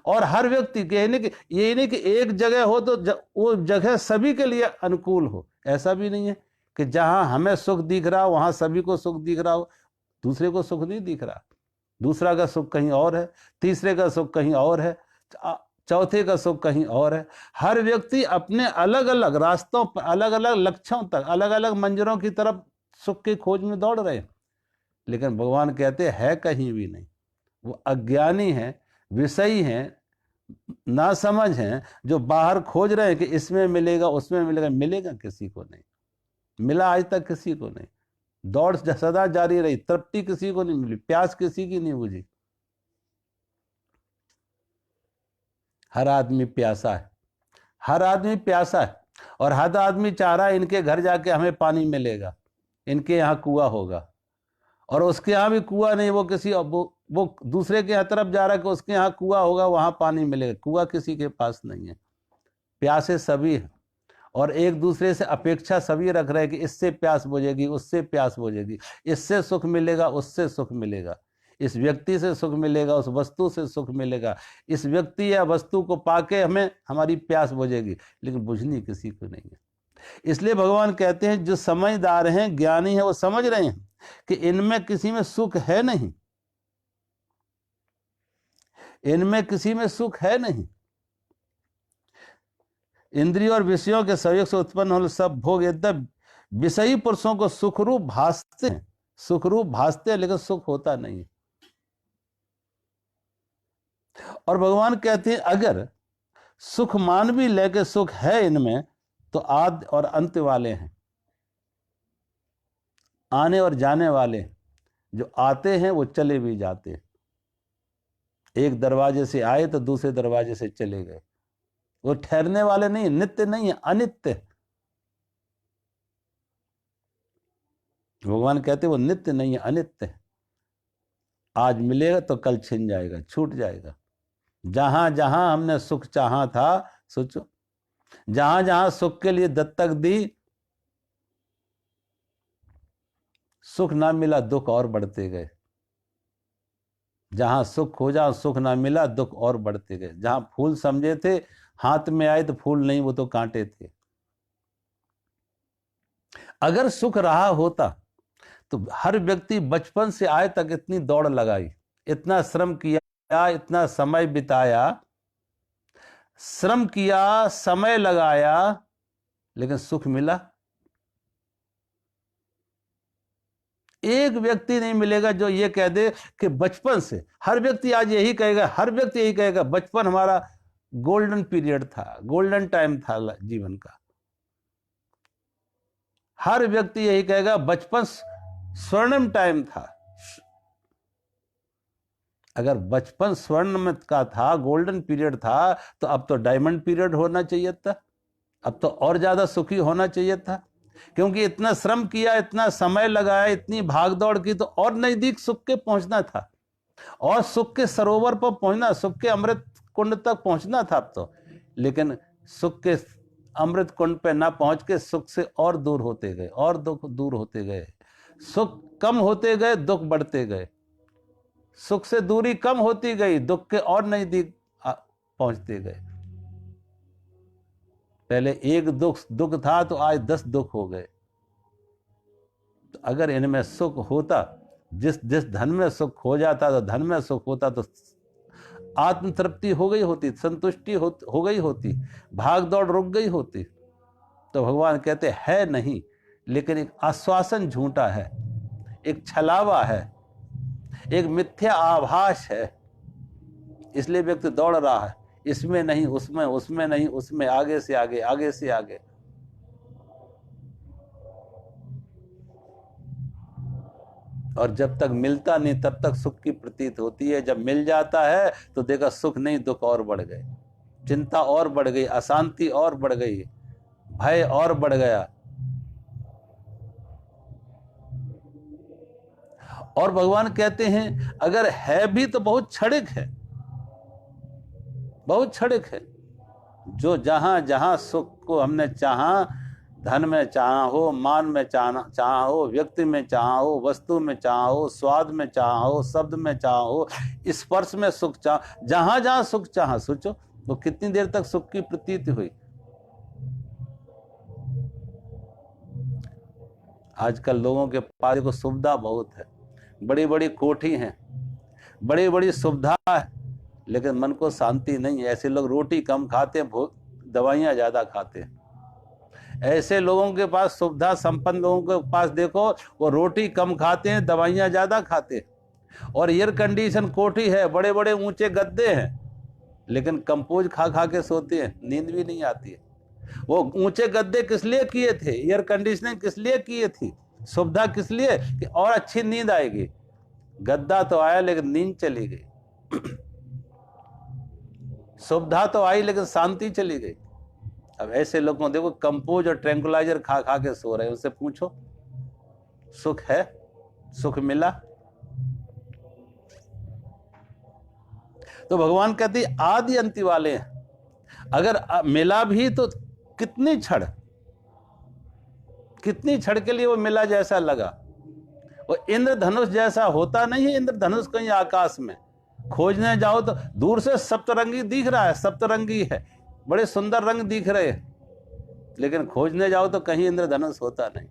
और हर व्यक्ति कहने कि ये नहीं कि एक जगह हो तो वो जगह सभी के लिए अनुकूल हो, ऐसा भी नहीं है कि जहां हमें सुख दिख रहा वहां सभी को सुख दिख रहा हो। दूसरे को सुख नहीं दिख रहा, दूसरा का सुख कहीं और है, तीसरे का सुख कहीं और है, चौथे का सुख कहीं और है। हर व्यक्ति अपने अलग अलग रास्तों पर, अलग अलग लक्ष्यों तक, अलग अलग मंजिलों की तरफ सुख की खोज में दौड़ रहे हैं। लेकिन भगवान कहते हैं कहीं भी नहीं। वो अज्ञानी हैं, विषयी हैं, ना समझ हैं, जो बाहर खोज रहे हैं कि इसमें मिलेगा उसमें मिलेगा। मिलेगा किसी को नहीं मिला, आज तक किसी को नहीं। दौड़ सदा जारी रही, तृप्ति किसी को नहीं मिली, प्यास किसी की नहीं बुझी। हर आदमी प्यासा है, हर आदमी प्यासा है, और हर आदमी चाह रहा है इनके घर जाके हमें पानी मिलेगा, इनके यहाँ कुआं होगा। और उसके यहाँ भी कुआं नहीं, वो किसी वो दूसरे के तरफ जा रहा है कि उसके यहाँ कुआं होगा, वहां पानी मिलेगा। कुआं किसी के पास नहीं है। प्यासे सभी है, और एक दूसरे से अपेक्षा सभी रख रहे हैं कि इससे प्यास बुझेगी, उससे प्यास बुझेगी, इससे सुख मिलेगा, उससे सुख मिलेगा, इस व्यक्ति से सुख मिलेगा, उस वस्तु से सुख मिलेगा, इस व्यक्ति या वस्तु को पाके हमें हमारी प्यास बुझेगी। लेकिन बुझनी किसी को नहीं है। इसलिए भगवान कहते हैं जो समझदार हैं, ज्ञानी हैं, वो समझ रहे हैं कि इनमें किसी में सुख है नहीं, इनमें किसी में सुख है नहीं। इंद्रियों और विषयों के सहयोग से उत्पन्न होने सब भोग यद्यपि विषयी पुरुषों को सुखरूप भासते हैं, सुखरूप भासते हैं, लेकिन सुख होता नहीं है। और भगवान कहते हैं अगर सुख मान भी लेके सुख है इनमें, तो आदि और अंत वाले हैं, आने और जाने वाले। जो आते हैं वो चले भी जाते हैं, एक दरवाजे से आए तो दूसरे दरवाजे से चले गए। वो ठहरने वाले नहीं, नित्य नहीं है, अनित्य। भगवान कहते वो नित्य नहीं है, अनित्य है। आज मिलेगा तो कल छिन जाएगा, छूट जाएगा। जहां जहां हमने सुख चाहा था, सोचो, जहां जहां सुख के लिए दत्तक दी, सुख ना मिला, दुख और बढ़ते गए। जहां सुख खोजा, सुख ना मिला, दुख और बढ़ते गए। जहां फूल समझे थे, हाथ में आए तो फूल नहीं, वो तो कांटे थे। अगर सुख रहा होता तो हर व्यक्ति बचपन से आए तक इतनी दौड़ लगाई, इतना श्रम किया, इतना समय बिताया, श्रम किया, समय लगाया, लेकिन सुख मिला? एक व्यक्ति नहीं मिलेगा जो ये कह दे कि बचपन से, हर व्यक्ति आज यही कहेगा, हर व्यक्ति यही कहेगा बचपन हमारा गोल्डन पीरियड था, गोल्डन टाइम था जीवन का। हर व्यक्ति यही कहेगा बचपन स्वर्णिम टाइम था। अगर बचपन स्वर्ण का था, गोल्डन पीरियड था, तो अब तो डायमंड पीरियड होना चाहिए था, अब तो और ज्यादा सुखी होना चाहिए था। क्योंकि इतना श्रम किया, इतना समय लगाया, इतनी भागदौड़ की, तो और नजदीक सुख के पहुंचना था, और सुख के सरोवर पर पहुंचना, सुख के अमृत कुंड तक पहुंचना था अब तो। लेकिन सुख के अमृत कुंड पे ना पहुंच के सुख से और दूर होते गए, और दुख दूर होते गए, सुख कम होते गए, दुख बढ़ते गए, सुख से दूरी कम होती गई, दुख के और नजदीक पहुंचते गए। पहले एक दुख था तो आज 10 दुख हो गए। तो अगर इनमें सुख होता, जिस धन में सुख हो जाता, तो धन में सुख होता तो आत्म तृप्ति हो गई होती, संतुष्टि हो गई होती, भाग दौड़ रुक गई होती। तो भगवान कहते है नहीं, लेकिन एक आश्वासन झूठा है, एक छलावा है, एक मिथ्या आभास है, इसलिए व्यक्ति दौड़ रहा है, इसमें नहीं उसमें, उसमें नहीं उसमें, आगे से आगे, आगे से आगे। और जब तक मिलता नहीं तब तक सुख की प्रतीत होती है, जब मिल जाता है तो देखा सुख नहीं दुख और बढ़ गए, चिंता और बढ़ गई, अशांति और बढ़ गई, भय और बढ़ गया। और भगवान कहते हैं अगर है भी तो बहुत क्षणिक है, बहुत क्षणिक है। जो जहां जहां सुख को हमने चाहा, धन में चाहा हो, मान में चाहा हो, व्यक्ति में चाहा हो, वस्तु में चाहा हो, स्वाद में चाहा हो, शब्द में चाहा हो, स्पर्श में सुख चाहा, जहां जहां सुख चाहा, सोचो वो कितनी देर तक सुख की प्रतीति हुई। आजकल लोगों के पास देखो सुविधा बहुत है, बड़ी बड़ी कोठी हैं, बड़ी बड़ी सुविधा है, लेकिन मन को शांति नहीं है। ऐसे लोग रोटी कम खाते हैं, दवाइयां ज्यादा खाते हैं। ऐसे लोगों के पास, सुविधा संपन्न लोगों के पास देखो, वो रोटी कम खाते हैं, दवाइयां ज्यादा खाते हैं। और एयर कंडीशन कोठी है, बड़े बड़े ऊंचे गद्दे हैं, लेकिन कंपोज खा खा के सोते हैं, नींद भी नहीं आती है। वो ऊंचे गद्दे किस लिए किए थे, एयर कंडीशनिंग किस लिए किए थी, सुविधा किस लिए, कि और अच्छी नींद आएगी। गद्दा तो आया लेकिन नींद चली गई, सुविधा तो आई लेकिन शांति चली गई। अब ऐसे लोगों को देखो कंपोज और ट्रैंकुलाइजर खा खा के सो रहे हैं, उससे पूछो सुख है, सुख मिला? तो भगवान कहते आदि अंत वाले हैं, अगर मिला भी तो कितनी क्षण, कितनी क्षण के लिए वो मिला जैसा लगा। वो इंद्रधनुष जैसा होता नहीं है, इंद्रधनुष कहीं आकाश में खोजने जाओ तो दूर से सप्तरंगी दिख रहा है, सप्तरंगी है, बड़े सुंदर रंग दिख रहे हैं, लेकिन खोजने जाओ तो कहीं इंद्रधनुष होता नहीं।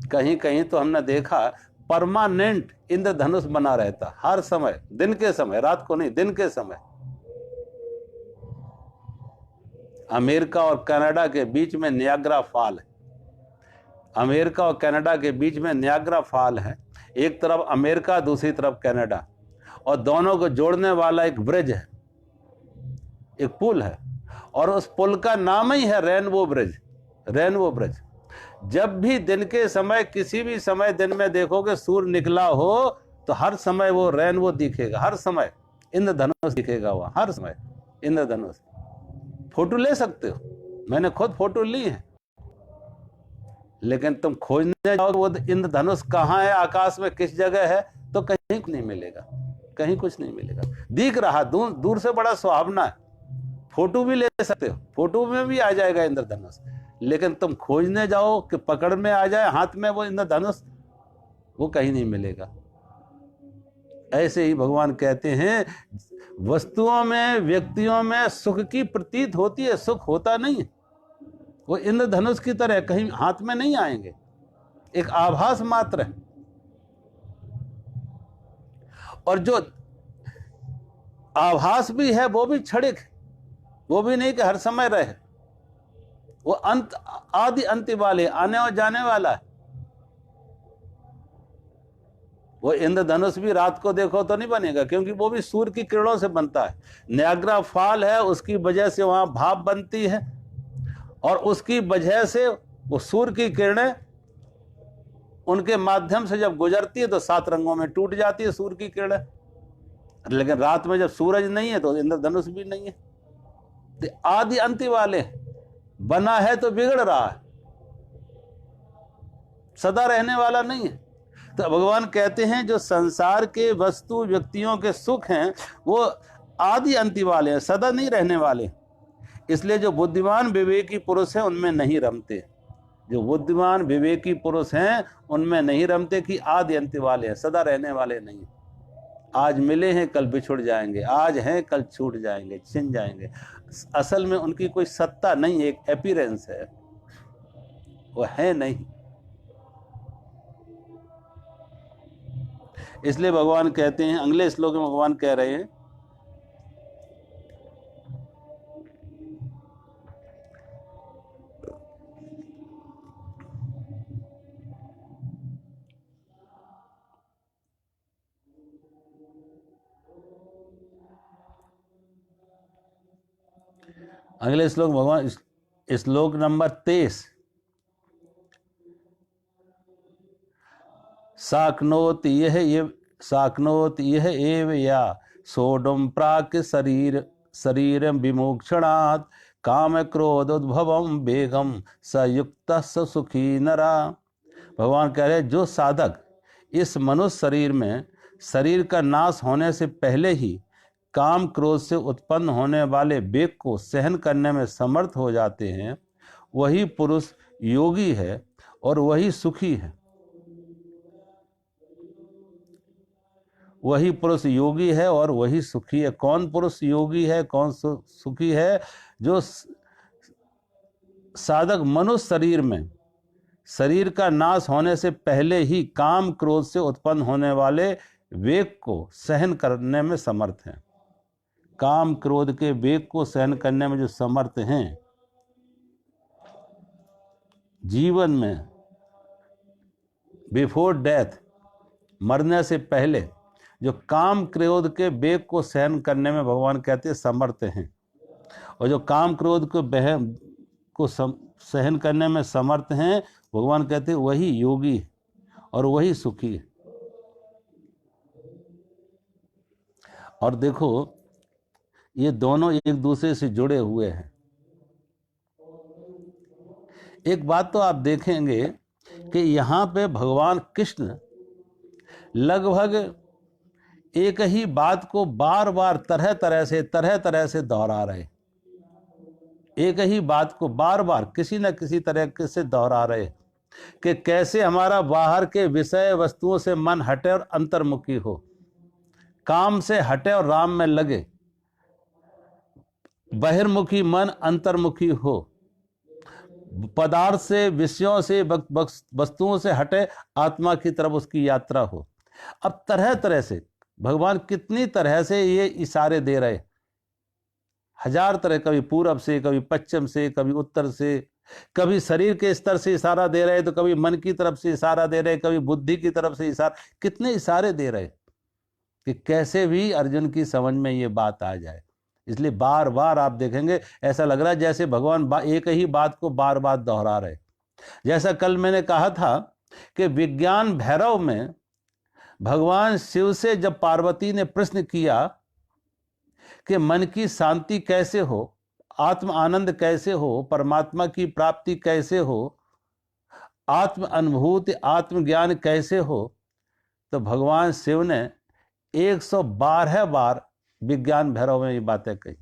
कहीं कहीं तो हमने देखा परमानेंट इंद्रधनुष बना रहता हर समय, दिन के समय, रात को नहीं, दिन के समय। अमेरिका और कनाडा के बीच में नियाग्रा फॉल है, अमेरिका और कनाडा के बीच में नियाग्रा फॉल है। एक तरफ अमेरिका, दूसरी तरफ कनाडा, और दोनों को जोड़ने वाला एक ब्रिज है, एक पुल है, और उस पुल का नाम ही है रेनबो ब्रिज, रेनबो ब्रिज। जब भी दिन के समय, किसी भी समय दिन में देखोगे सूर्य निकला हो तो हर समय वो रेनबो दिखेगा, हर समय इंद्रधनुष दिखेगा वहां, हर समय इंद्रधनुष। फोटो ले सकते हो, मैंने खुद फोटो ली है, लेकिन तुम खोजने जाओ वो इंद्रधनुष कहाँ है, आकाश में किस जगह है, तो कहीं कुछ नहीं मिलेगा, कहीं कुछ नहीं मिलेगा। दिख रहा दूर दूर से बड़ा सुहावना है, फोटो भी ले सकते हो, फोटो में भी आ जाएगा इंद्रधनुष, लेकिन तुम खोजने जाओ कि पकड़ में आ जाए हाथ में वो इंद्रधनुष, वो कहीं नहीं मिलेगा। ऐसे ही भगवान कहते हैं वस्तुओं में, व्यक्तियों में सुख की प्रतीत होती है, सुख होता नहीं है। वो इंद्रधनुष की तरह कहीं हाथ में नहीं आएंगे, एक आभास मात्र है। और जो आभास भी है वो भी क्षणिक है, वो भी नहीं कि हर समय रहे, वो अंत, आदि अंत वाले, आने और जाने वाला है। वो इंद्रधनुष भी रात को देखो तो नहीं बनेगा, क्योंकि वो भी सूर्य की किरणों से बनता है। नियाग्रा फॉल है, उसकी वजह से वहां भाप बनती है, और उसकी वजह से वो सूर्य की किरणें उनके माध्यम से जब गुजरती है तो 7 रंगों में टूट जाती है सूर्य की किरणें। लेकिन रात में जब सूरज नहीं है तो इंद्रधनुष भी नहीं है। तो आदि अंत वाले, बना है तो बिगड़ रहा है, सदा रहने वाला नहीं है। तो भगवान कहते हैं जो संसार के वस्तु व्यक्तियों के सुख हैं वो आदि अंत वाले हैं, सदा नहीं रहने वाले। इसलिए जो बुद्धिमान विवेकी पुरुष हैं उनमें नहीं रमते, जो बुद्धिमान विवेकी पुरुष हैं उनमें नहीं रमते कि आदि अंत वाले हैं, सदा रहने वाले नहीं। आज मिले हैं कल बिछुड़ जाएंगे, आज हैं कल छूट जाएंगे, छिन जाएंगे। असल में उनकी कोई सत्ता नहीं, एक अपीयरेंस है, वो है नहीं। इसलिए भगवान कहते हैं, अगले श्लोक में भगवान कह रहे हैं, अगले श्लोक भगवान, श्लोक नंबर 23, साक्नोत यह एव या सोडम प्राक शरीर विमोक्षणात् काम क्रोध उद्भवम वेगम सयुक्त सुखी नरा। भगवान कह रहे जो साधक इस मनुष्य शरीर में शरीर का नाश होने से पहले ही काम क्रोध से उत्पन्न होने वाले वेग को सहन करने में समर्थ हो जाते हैं, वही पुरुष योगी है और वही सुखी है। वही पुरुष योगी है और वही सुखी है। कौन पुरुष योगी है, कौन सुखी है? जो साधक मनुष्य शरीर में शरीर का नाश होने से पहले ही काम क्रोध से उत्पन्न होने वाले वेग को सहन करने में समर्थ हैं। काम क्रोध के वेग को सहन करने में जो समर्थ हैं, जीवन में बिफोर डेथ, मरने से पहले जो काम क्रोध के वेग को सहन करने में भगवान कहते हैं समर्थ हैं, और जो काम क्रोध को सहन करने में समर्थ हैं, भगवान कहते हैं वही योगी और वही सुखी है। और देखो ये दोनों एक दूसरे से जुड़े हुए हैं। एक बात तो आप देखेंगे कि यहाँ पे भगवान कृष्ण लगभग एक ही बात को बार बार तरह तरह से दोहरा रहे, एक ही बात को बार बार किसी न किसी तरह से दोहरा रहे कि कैसे हमारा बाहर के विषय वस्तुओं से मन हटे और अंतर्मुखी हो, काम से हटे और राम में लगे, बहिर्मुखी मन अंतर्मुखी हो, पदार्थ से, विषयों से, वस्तुओं से हटे आत्मा की तरफ उसकी यात्रा हो। अब तरह तरह से भगवान कितनी तरह से ये इशारे दे रहे, हजार तरह, कभी पूरब से, कभी पश्चिम से, कभी उत्तर से, कभी शरीर के स्तर से इशारा दे रहे तो कभी मन की तरफ से इशारा दे रहे, कभी बुद्धि की तरफ से इशारा, कितने इशारे दे रहे कि कैसे भी अर्जुन की समझ में ये बात आ जाए। इसलिए बार बार आप देखेंगे ऐसा लग रहा है जैसे भगवान एक ही बात को बार बार दोहरा रहे। जैसा कल मैंने कहा था कि विज्ञान भैरव में भगवान शिव से जब पार्वती ने प्रश्न किया कि मन की शांति कैसे हो, आत्म आनंद कैसे हो, परमात्मा की प्राप्ति कैसे हो, आत्म अनुभूति, आत्मज्ञान कैसे हो, तो भगवान शिव ने 112 बार विज्ञान भैरव में ये बातें कही,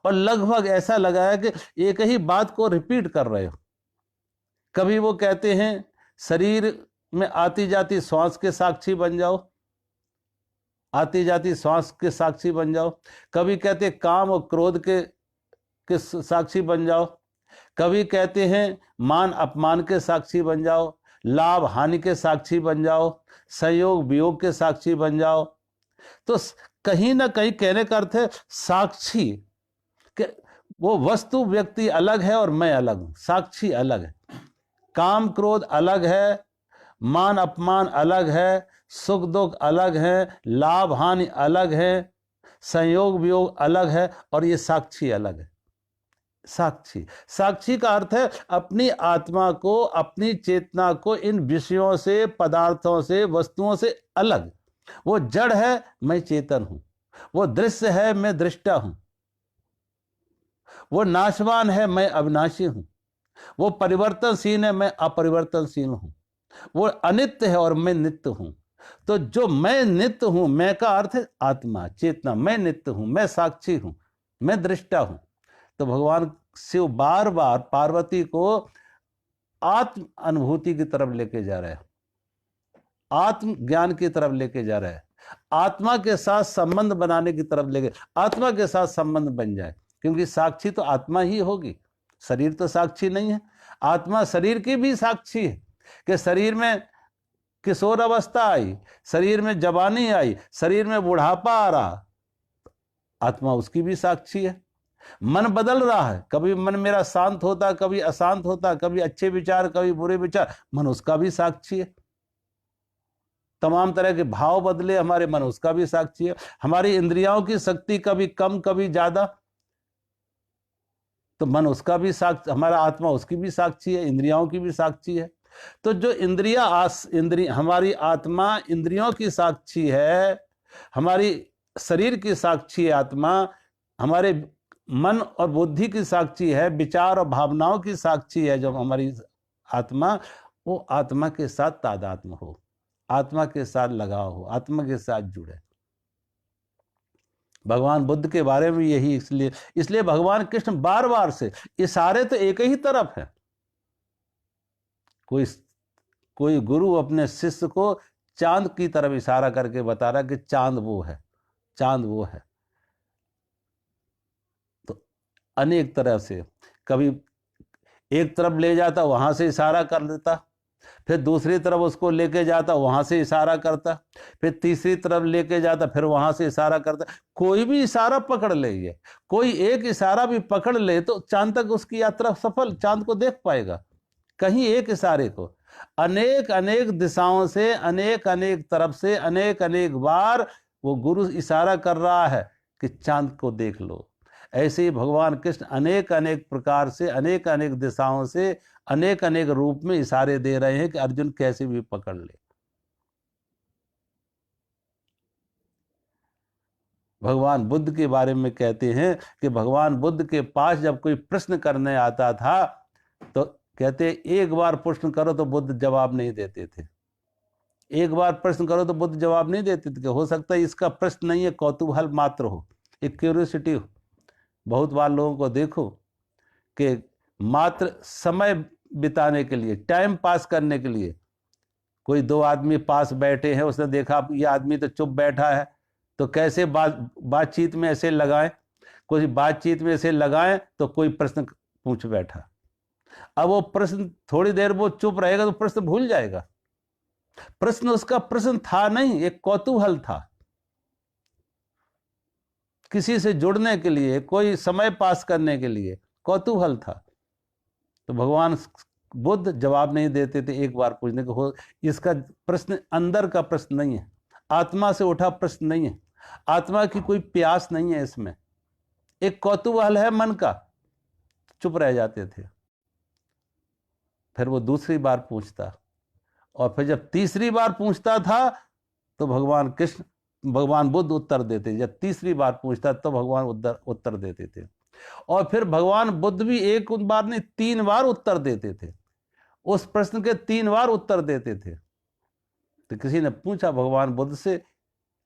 और लगभग ऐसा लगा है कि एक ही बात को रिपीट कर रहे हो। कभी वो कहते हैं शरीर में आती जाती श्वास के साक्षी बन जाओ, आती जाती श्वास के साक्षी बन जाओ, कभी कहते काम और क्रोध के साक्षी बन जाओ, कभी कहते हैं मान अपमान के साक्षी बन जाओ, लाभ हानि के साक्षी बन जाओ, संयोग वियोग के साक्षी बन जाओ। तो कहीं ना कहीं कहने का अर्थ है साक्षी, कि वो वस्तु व्यक्ति अलग है और मैं अलग हूं, साक्षी अलग है, काम क्रोध अलग है, मान अपमान अलग है, सुख दुख अलग है, लाभ हानि अलग है, संयोग वियोग अलग है, और ये साक्षी अलग है। साक्षी, साक्षी का अर्थ है अपनी आत्मा को, अपनी चेतना को इन विषयों से, पदार्थों से, वस्तुओं से अलग। वो जड़ है, मैं चेतन हूं, वो दृश्य है, मैं दृष्टा हूं, वो नाशवान है, मैं अविनाशी हूं, वो परिवर्तनशील है, मैं अपरिवर्तनशील हूं, वो अनित्य है और मैं नित्य हूं, तो जो मैं नित्य हूं, मैं का अर्थ है आत्मा, चेतना, मैं नित्य हूं, मैं साक्षी हूं, मैं दृष्टा हूं। तो भगवान शिव बार बार पार्वती को आत्म अनुभूति की तरफ लेके जा रहे हैं, आत्म ज्ञान की तरफ लेके जा रहे हैं, आत्मा के साथ संबंध बनाने की तरफ लेके, आत्मा के साथ संबंध बन जाए, क्योंकि साक्षी तो आत्मा ही होगी, शरीर तो साक्षी नहीं है। आत्मा शरीर की भी साक्षी है कि शरीर में किशोर अवस्था आई, शरीर में जवानी आई, शरीर में बुढ़ापा आ रहा, आत्मा उसकी भी साक्षी है। मन बदल रहा है, कभी मन मेरा शांत होता, कभी अशांत होता, कभी अच्छे विचार, कभी बुरे विचार, मन उसका भी साक्षी है। तमाम तरह के भाव बदले, हमारे मन उसका भी साक्षी है। हमारी इंद्रियों की शक्ति कभी कम कभी ज्यादा, तो मन उसका भी साक्षी, हमारा आत्मा उसकी भी साक्षी है, इंद्रियों की भी साक्षी है। तो जो हमारी आत्मा इंद्रियों की साक्षी है, हमारी शरीर की साक्षी है आत्मा, हमारे मन और बुद्धि की साक्षी है, विचार और भावनाओं की साक्षी है जो हमारी आत्मा, वो आत्मा के साथ तादात्म्य हो, आत्मा के साथ लगाव हो, आत्मा के साथ जुड़े। भगवान बुद्ध के बारे में यही, इसलिए भगवान कृष्ण बार बार से, इशारे तो एक ही तरफ है। कोई गुरु अपने शिष्य को चांद की तरफ इशारा करके बता रहा कि चांद वो है, चांद वो है। तो अनेक तरह से, कभी एक तरफ ले जाता, वहां से इशारा कर देता, फिर दूसरी तरफ उसको लेके जाता, वहां से इशारा करता, फिर तीसरी तरफ लेके जाता, फिर वहां से इशारा करता। कोई भी इशारा पकड़ ले, ये कोई एक इशारा भी पकड़ ले तो चांद तक उसकी यात्रा सफल, चांद को देख पाएगा। कहीं एक इशारे को अनेक अनेक दिशाओं से, अनेक अनेक तरफ से, अनेक अनेक बार वो गुरु इशारा कर रहा है कि चांद को देख लो। ऐसे ही भगवान कृष्ण अनेक अनेक प्रकार से, अनेक अनेक दिशाओं से, अनेक अनेक रूप में इशारे दे रहे हैं कि अर्जुन कैसे भी पकड़ ले। भगवान बुद्ध के बारे में कहते हैं कि भगवान बुद्ध के पास जब कोई प्रश्न करने आता था तो कहते एक बार प्रश्न करो तो बुद्ध जवाब नहीं देते थे, एक बार प्रश्न करो तो बुद्ध जवाब नहीं देते थे। हो सकता है इसका प्रश्न नहीं है, कौतूहल मात्र हो, एक क्यूरियोसिटी हो। बहुत बार लोगों को देखो कि मात्र समय बिताने के लिए, टाइम पास करने के लिए, कोई दो आदमी पास बैठे हैं, उसने देखा ये आदमी तो चुप बैठा है, तो कैसे बातचीत में ऐसे लगाएं, कोई बातचीत में ऐसे लगाएं तो कोई प्रश्न पूछ बैठा। अब वो प्रश्न, थोड़ी देर वो चुप रहेगा तो प्रश्न भूल जाएगा। प्रश्न उसका प्रश्न था नहीं, एक कौतूहल था, किसी से जुड़ने के लिए, कोई समय पास करने के लिए कौतूहल था। तो भगवान बुद्ध जवाब नहीं देते थे एक बार पूछने को। हो इसका प्रश्न अंदर का प्रश्न नहीं है, आत्मा से उठा प्रश्न नहीं है, आत्मा की कोई प्यास नहीं है इसमें, एक कौतूहल है मन का, चुप रह जाते थे। फिर वो दूसरी बार पूछता, और फिर जब तीसरी बार पूछता था तो भगवान बुद्ध उत्तर देते। जब तीसरी बार पूछता तो भगवान उत्तर देते थे। और फिर भगवान बुद्ध भी एक बार नहीं, 3 बार उत्तर देते थे, उस प्रश्न के 3 बार उत्तर देते थे। तो किसी ने पूछा भगवान बुद्ध से,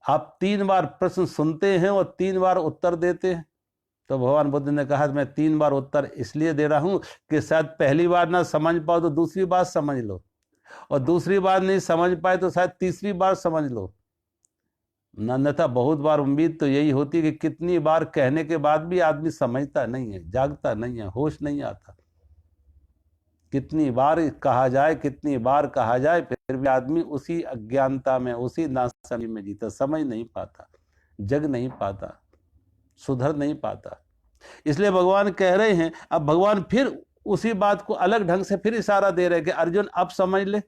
आप 3 बार प्रश्न सुनते हैं और 3 बार उत्तर देते हैं? तो भगवान बुद्ध ने कहा, मैं 3 बार उत्तर इसलिए दे रहा हूं कि शायद पहली बार ना समझ पाओ तो दूसरी बार समझ लो, और दूसरी बार नहीं समझ पाए तो शायद तीसरी बार समझ लो। अन्यथा बहुत बार उम्मीद तो यही होती है कि कितनी बार कहने के बाद भी आदमी समझता नहीं है, जागता नहीं है, होश नहीं आता। कितनी बार कहा जाए, कितनी बार कहा जाए, फिर भी आदमी उसी अज्ञानता में, उसी नासमझी में जीता, समझ नहीं पाता, जग नहीं पाता, सुधर नहीं पाता। इसलिए भगवान कह रहे हैं, अब भगवान फिर उसी बात को अलग ढंग से फिर इशारा दे रहे हैं कि अर्जुन अब समझ ले।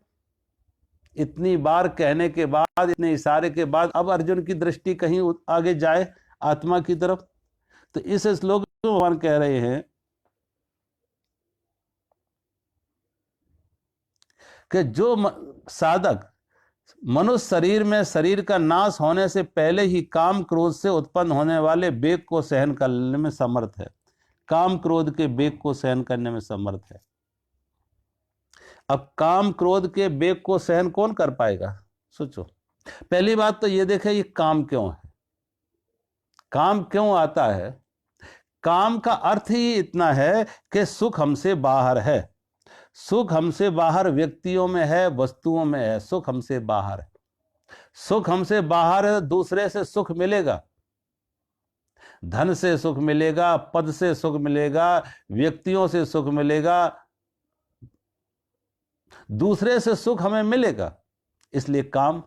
इतनी बार कहने के बाद, इतने इशारे के बाद, अब अर्जुन की दृष्टि कहीं आगे जाए आत्मा की तरफ। तो इस श्लोक में भगवान कह रहे हैं कि जो साधक मनुष्य शरीर में शरीर का नाश होने से पहले ही काम क्रोध से उत्पन्न होने वाले वेग को सहन करने में समर्थ है, काम क्रोध के वेग को सहन करने में समर्थ है। अब काम क्रोध के वेग को सहन कौन कर पाएगा? सोचो, पहली बात तो ये देखें, ये काम क्यों है, काम क्यों आता है। काम का अर्थ ही इतना है कि सुख हमसे बाहर है। सुख हमसे बाहर व्यक्तियों में है, वस्तुओं में है, सुख हमसे बाहर है। सुख हमसे बाहर है, दूसरे से सुख मिलेगा, धन से सुख मिलेगा, पद से सुख मिलेगा, व्यक्तियों से सुख मिलेगा, दूसरे से सुख हमें मिलेगा, इसलिए काम।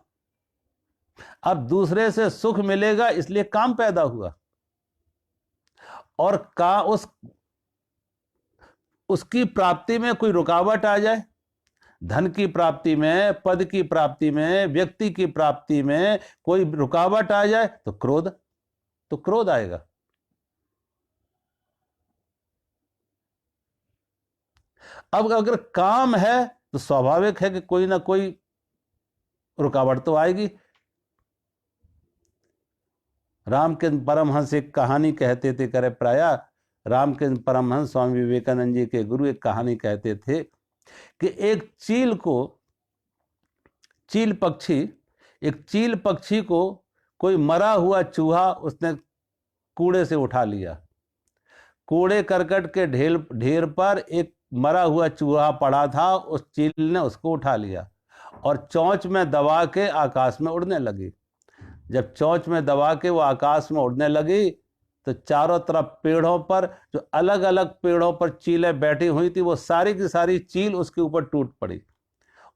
अब दूसरे से सुख मिलेगा इसलिए काम पैदा हुआ, और उसकी प्राप्ति में कोई रुकावट आ जाए, धन की प्राप्ति में, पद की प्राप्ति में, व्यक्ति की प्राप्ति में कोई रुकावट आ जाए तो क्रोध आएगा। अब अगर काम है तो स्वाभाविक है कि कोई ना कोई रुकावट तो आएगी। रामकृष्ण परमहंस एक कहानी कहते थे, करे प्राय रामकृष्ण परमहंस स्वामी विवेकानंद जी के गुरु एक कहानी कहते थे कि एक चील पक्षी को कोई मरा हुआ चूहा उसने कूड़े से उठा लिया। कूड़े करकट के ढेर पर एक मरा हुआ चूहा पड़ा था, उस चील ने उसको उठा लिया और चोंच में दबा के आकाश में उड़ने लगी। जब चोंच में दबा के वो आकाश में उड़ने लगी तो चारों तरफ पेड़ों पर, जो अलग अलग पेड़ों पर चीलें बैठी हुई थी, वो सारी की सारी चील उसके ऊपर टूट पड़ी।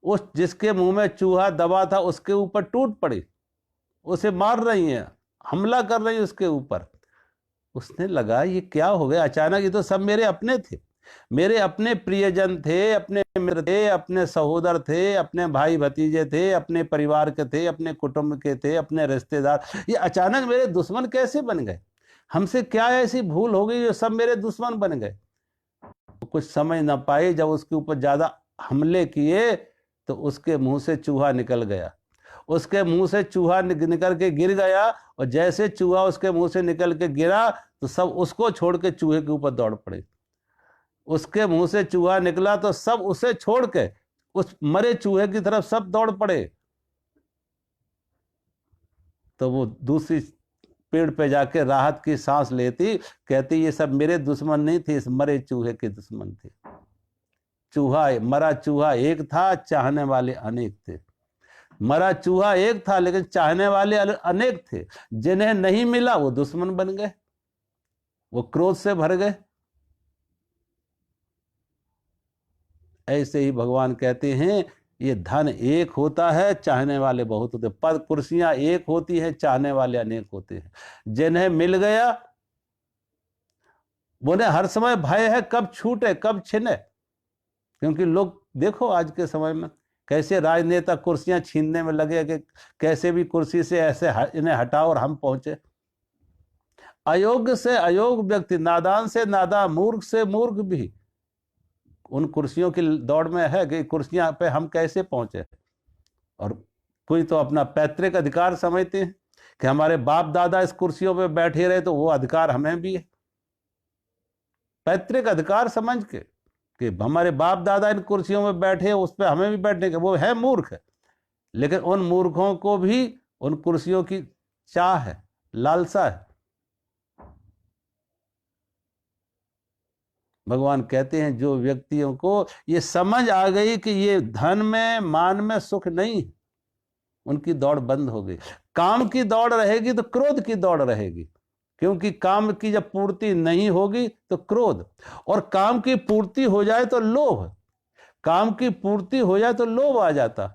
उस जिसके मुंह में चूहा दबा था उसके ऊपर टूट पड़ी, उसे मार रही हैं, हमला कर रही हैं उसके ऊपर। उसने लगा ये क्या हो गया अचानक, ये तो सब मेरे अपने थे, मेरे अपने प्रियजन थे, अपने मित्र थे, अपने सहोदर थे, अपने भाई भतीजे थे, अपने परिवार के थे, अपने कुटुंब के थे, अपने रिश्तेदार, ये अचानक मेरे दुश्मन कैसे बन गए? हमसे क्या ऐसी भूल हो गई जो सब मेरे दुश्मन बन गए? कुछ समझ ना पाए, जब उसके ऊपर ज्यादा हमले किए तो उसके मुंह से चूहा निकल गया। उसके मुंह से चूहा निकल के गिर गया, और जैसे चूहा उसके मुंह से निकल के गिरा तो सब उसको छोड़ के चूहे के ऊपर दौड़ पड़े। उसके मुंह से चूहा निकला तो सब उसे छोड़ के उस मरे चूहे की तरफ सब दौड़ पड़े। तो वो दूसरी पेड़ पे जाके राहत की सांस लेती, कहती ये सब मेरे दुश्मन नहीं थे, इस मरे चूहे के दुश्मन थे। मरा चूहा एक था, चाहने वाले अनेक थे। मरा चूहा एक था लेकिन चाहने वाले अनेक थे। जिन्हें नहीं मिला वो दुश्मन बन गए, वो क्रोध से भर गए। ऐसे ही भगवान कहते हैं ये धन एक होता है, चाहने वाले बहुत होते हैं। पद कुर्सियां एक होती है, चाहने वाले अनेक होते हैं। जिन्हें मिल गया उन्हें हर समय भय है कब छूटे कब छिने। क्योंकि लोग देखो आज के समय में कैसे राजनेता कुर्सियां छीनने में लगे कि कैसे भी कुर्सी से ऐसे इन्हें हटाओ और हम पहुंचे। अयोग्य से अयोग्य व्यक्ति, नादान से नादान, मूर्ख से मूर्ख भी उन कुर्सियों की दौड़ में है कि कुर्सियां पे हम कैसे पहुंचे। और कोई तो अपना पैतृक अधिकार समझते हैं कि हमारे बाप दादा इस कुर्सियों पे बैठे रहे तो वो अधिकार हमें भी है। पैतृक अधिकार समझ के कि हमारे बाप दादा इन कुर्सियों में बैठे, उस पर हमें भी बैठने के, वो है मूर्ख है। लेकिन उन मूर्खों को भी उन कुर्सियों की चाह है, लालसा है। भगवान कहते हैं जो व्यक्तियों को ये समझ आ गई कि ये धन में मान में सुख नहीं, उनकी दौड़ बंद हो गई। काम की दौड़ रहेगी तो क्रोध की दौड़ रहेगी, क्योंकि काम की जब पूर्ति नहीं होगी तो क्रोध, और काम की पूर्ति हो जाए तो लोभ। काम की पूर्ति हो जाए तो लोभ आ जाता,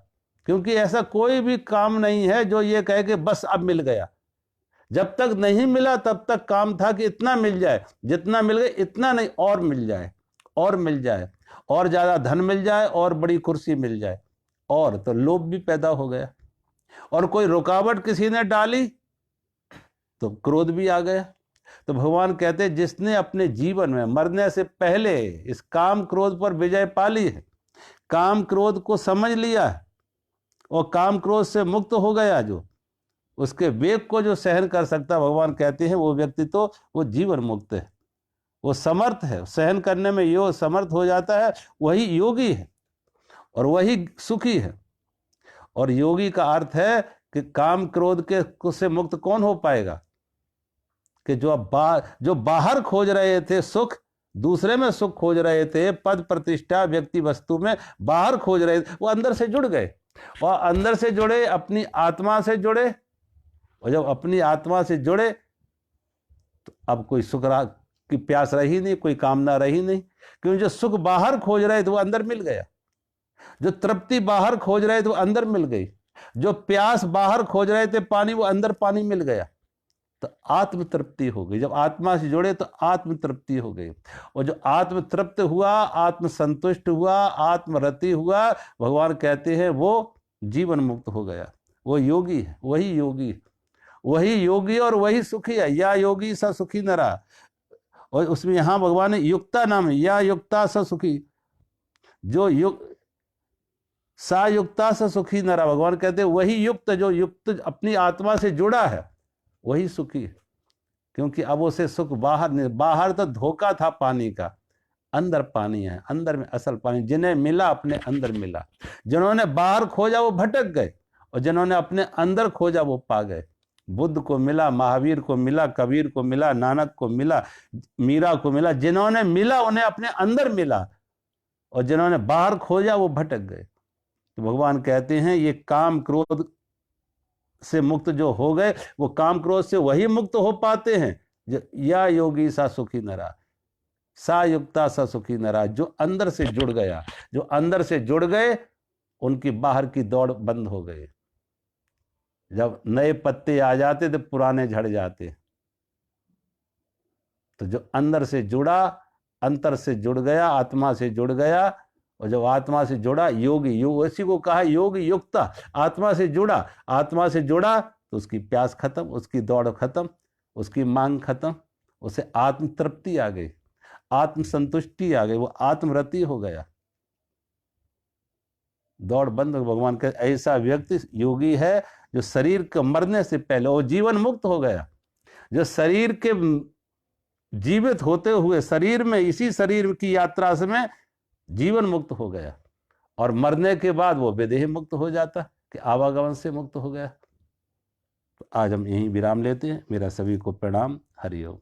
क्योंकि ऐसा कोई भी काम नहीं है जो ये कहे कि बस अब मिल गया। जब तक नहीं मिला तब तक काम था कि इतना मिल जाए, जितना मिल गया इतना नहीं, और मिल जाए, और मिल जाए, और ज्यादा धन मिल जाए, और बड़ी कुर्सी मिल जाए, और तो लोभ भी पैदा हो गया। और कोई रुकावट किसी ने डाली तो क्रोध भी आ गया। तो भगवान कहते हैं जिसने अपने जीवन में मरने से पहले इस काम क्रोध पर विजय पा ली है, काम क्रोध को समझ लिया है और काम क्रोध से मुक्त हो गया, जो उसके वेग को जो सहन कर सकता, भगवान कहते हैं वो व्यक्ति तो वो जीवन मुक्त है, वो समर्थ है, सहन करने में यो समर्थ हो जाता है, वही योगी है और वही सुखी है। और योगी का अर्थ है कि काम क्रोध के से मुक्त कौन हो पाएगा? कि जो बाहर खोज रहे थे सुख, दूसरे में सुख खोज रहे थे, पद प्रतिष्ठा व्यक्ति वस्तु में बाहर खोज रहे थे, वो अंदर से जुड़ गए। और अंदर से जुड़े, अपनी आत्मा से जुड़े, और जब अपनी आत्मा से जुड़े तो अब कोई सुख की प्यास रही नहीं, कोई कामना रही नहीं, क्योंकि जो सुख बाहर खोज रहे थे वो अंदर मिल गया, जो तृप्ति बाहर खोज रहे थे वो अंदर मिल गई, जो प्यास बाहर खोज रहे थे पानी, वो अंदर पानी मिल गया, तो आत्म तृप्ति हो गई। जब आत्मा से जुड़े तो आत्म तृप्ति हो गई, और जो आत्म तृप्त हुआ, आत्म संतुष्ट हुआ, आत्मरति हुआ, भगवान कहते हैं वो जीवन मुक्त हो गया। वो योगी है, वही योगी, वही योगी और वही सुखी है। या योगी स सुखी नरा, और उसमें यहां भगवान ने युक्ता नाम है, या युक्ता स सुखी, जो सा युक्ता स सुखी नरा, भगवान कहते हैं वही युक्त, जो युक्त अपनी आत्मा से जुड़ा है वही सुखी है। क्योंकि अब उसे सुख बाहर तो धोखा था पानी का, अंदर पानी है, अंदर में असल पानी। जिन्हें मिला अपने अंदर मिला, जिन्होंने बाहर खोजा वो भटक गए, और जिन्होंने अपने अंदर खोजा वो पा गए। बुद्ध को मिला, महावीर को मिला, कबीर को मिला, नानक को मिला, मीरा को मिला। जिन्होंने मिला उन्हें अपने अंदर मिला, और जिन्होंने बाहर खोजा वो भटक गए। तो भगवान कहते हैं ये काम क्रोध से मुक्त जो हो गए, वो काम क्रोध से वही मुक्त हो पाते हैं। या योगी सा सुखी नरा, सा युक्ता सा सुखी नरा, जो अंदर से जुड़ गया। जो अंदर से जुड़ गए उनकी बाहर की दौड़ बंद हो गई। जब नए पत्ते आ जाते तो पुराने झड़ जाते। तो जो अंदर से जुड़ा, अंतर से जुड़ गया, आत्मा से जुड़ गया, और जब आत्मा से जुड़ा योगी, उसी को कहा योगी युक्ता। आत्मा से जुड़ा, आत्मा से जुड़ा तो उसकी प्यास खत्म, उसकी दौड़ खत्म, उसकी मांग खत्म, उसे आत्म तृप्ति आ गई, आत्म संतुष्टि आ गई, वो आत्मरति हो गया, दौड़ बंद। भगवान का ऐसा व्यक्ति योगी है जो शरीर के मरने से पहले वो जीवन मुक्त हो गया। जो शरीर के जीवित होते हुए शरीर में, इसी शरीर की यात्रा में जीवन मुक्त हो गया, और मरने के बाद वो विदेह मुक्त हो जाता, कि आवागमन से मुक्त हो गया। तो आज हम यहीं विराम लेते हैं। मेरा सभी को प्रणाम। हरि ओम।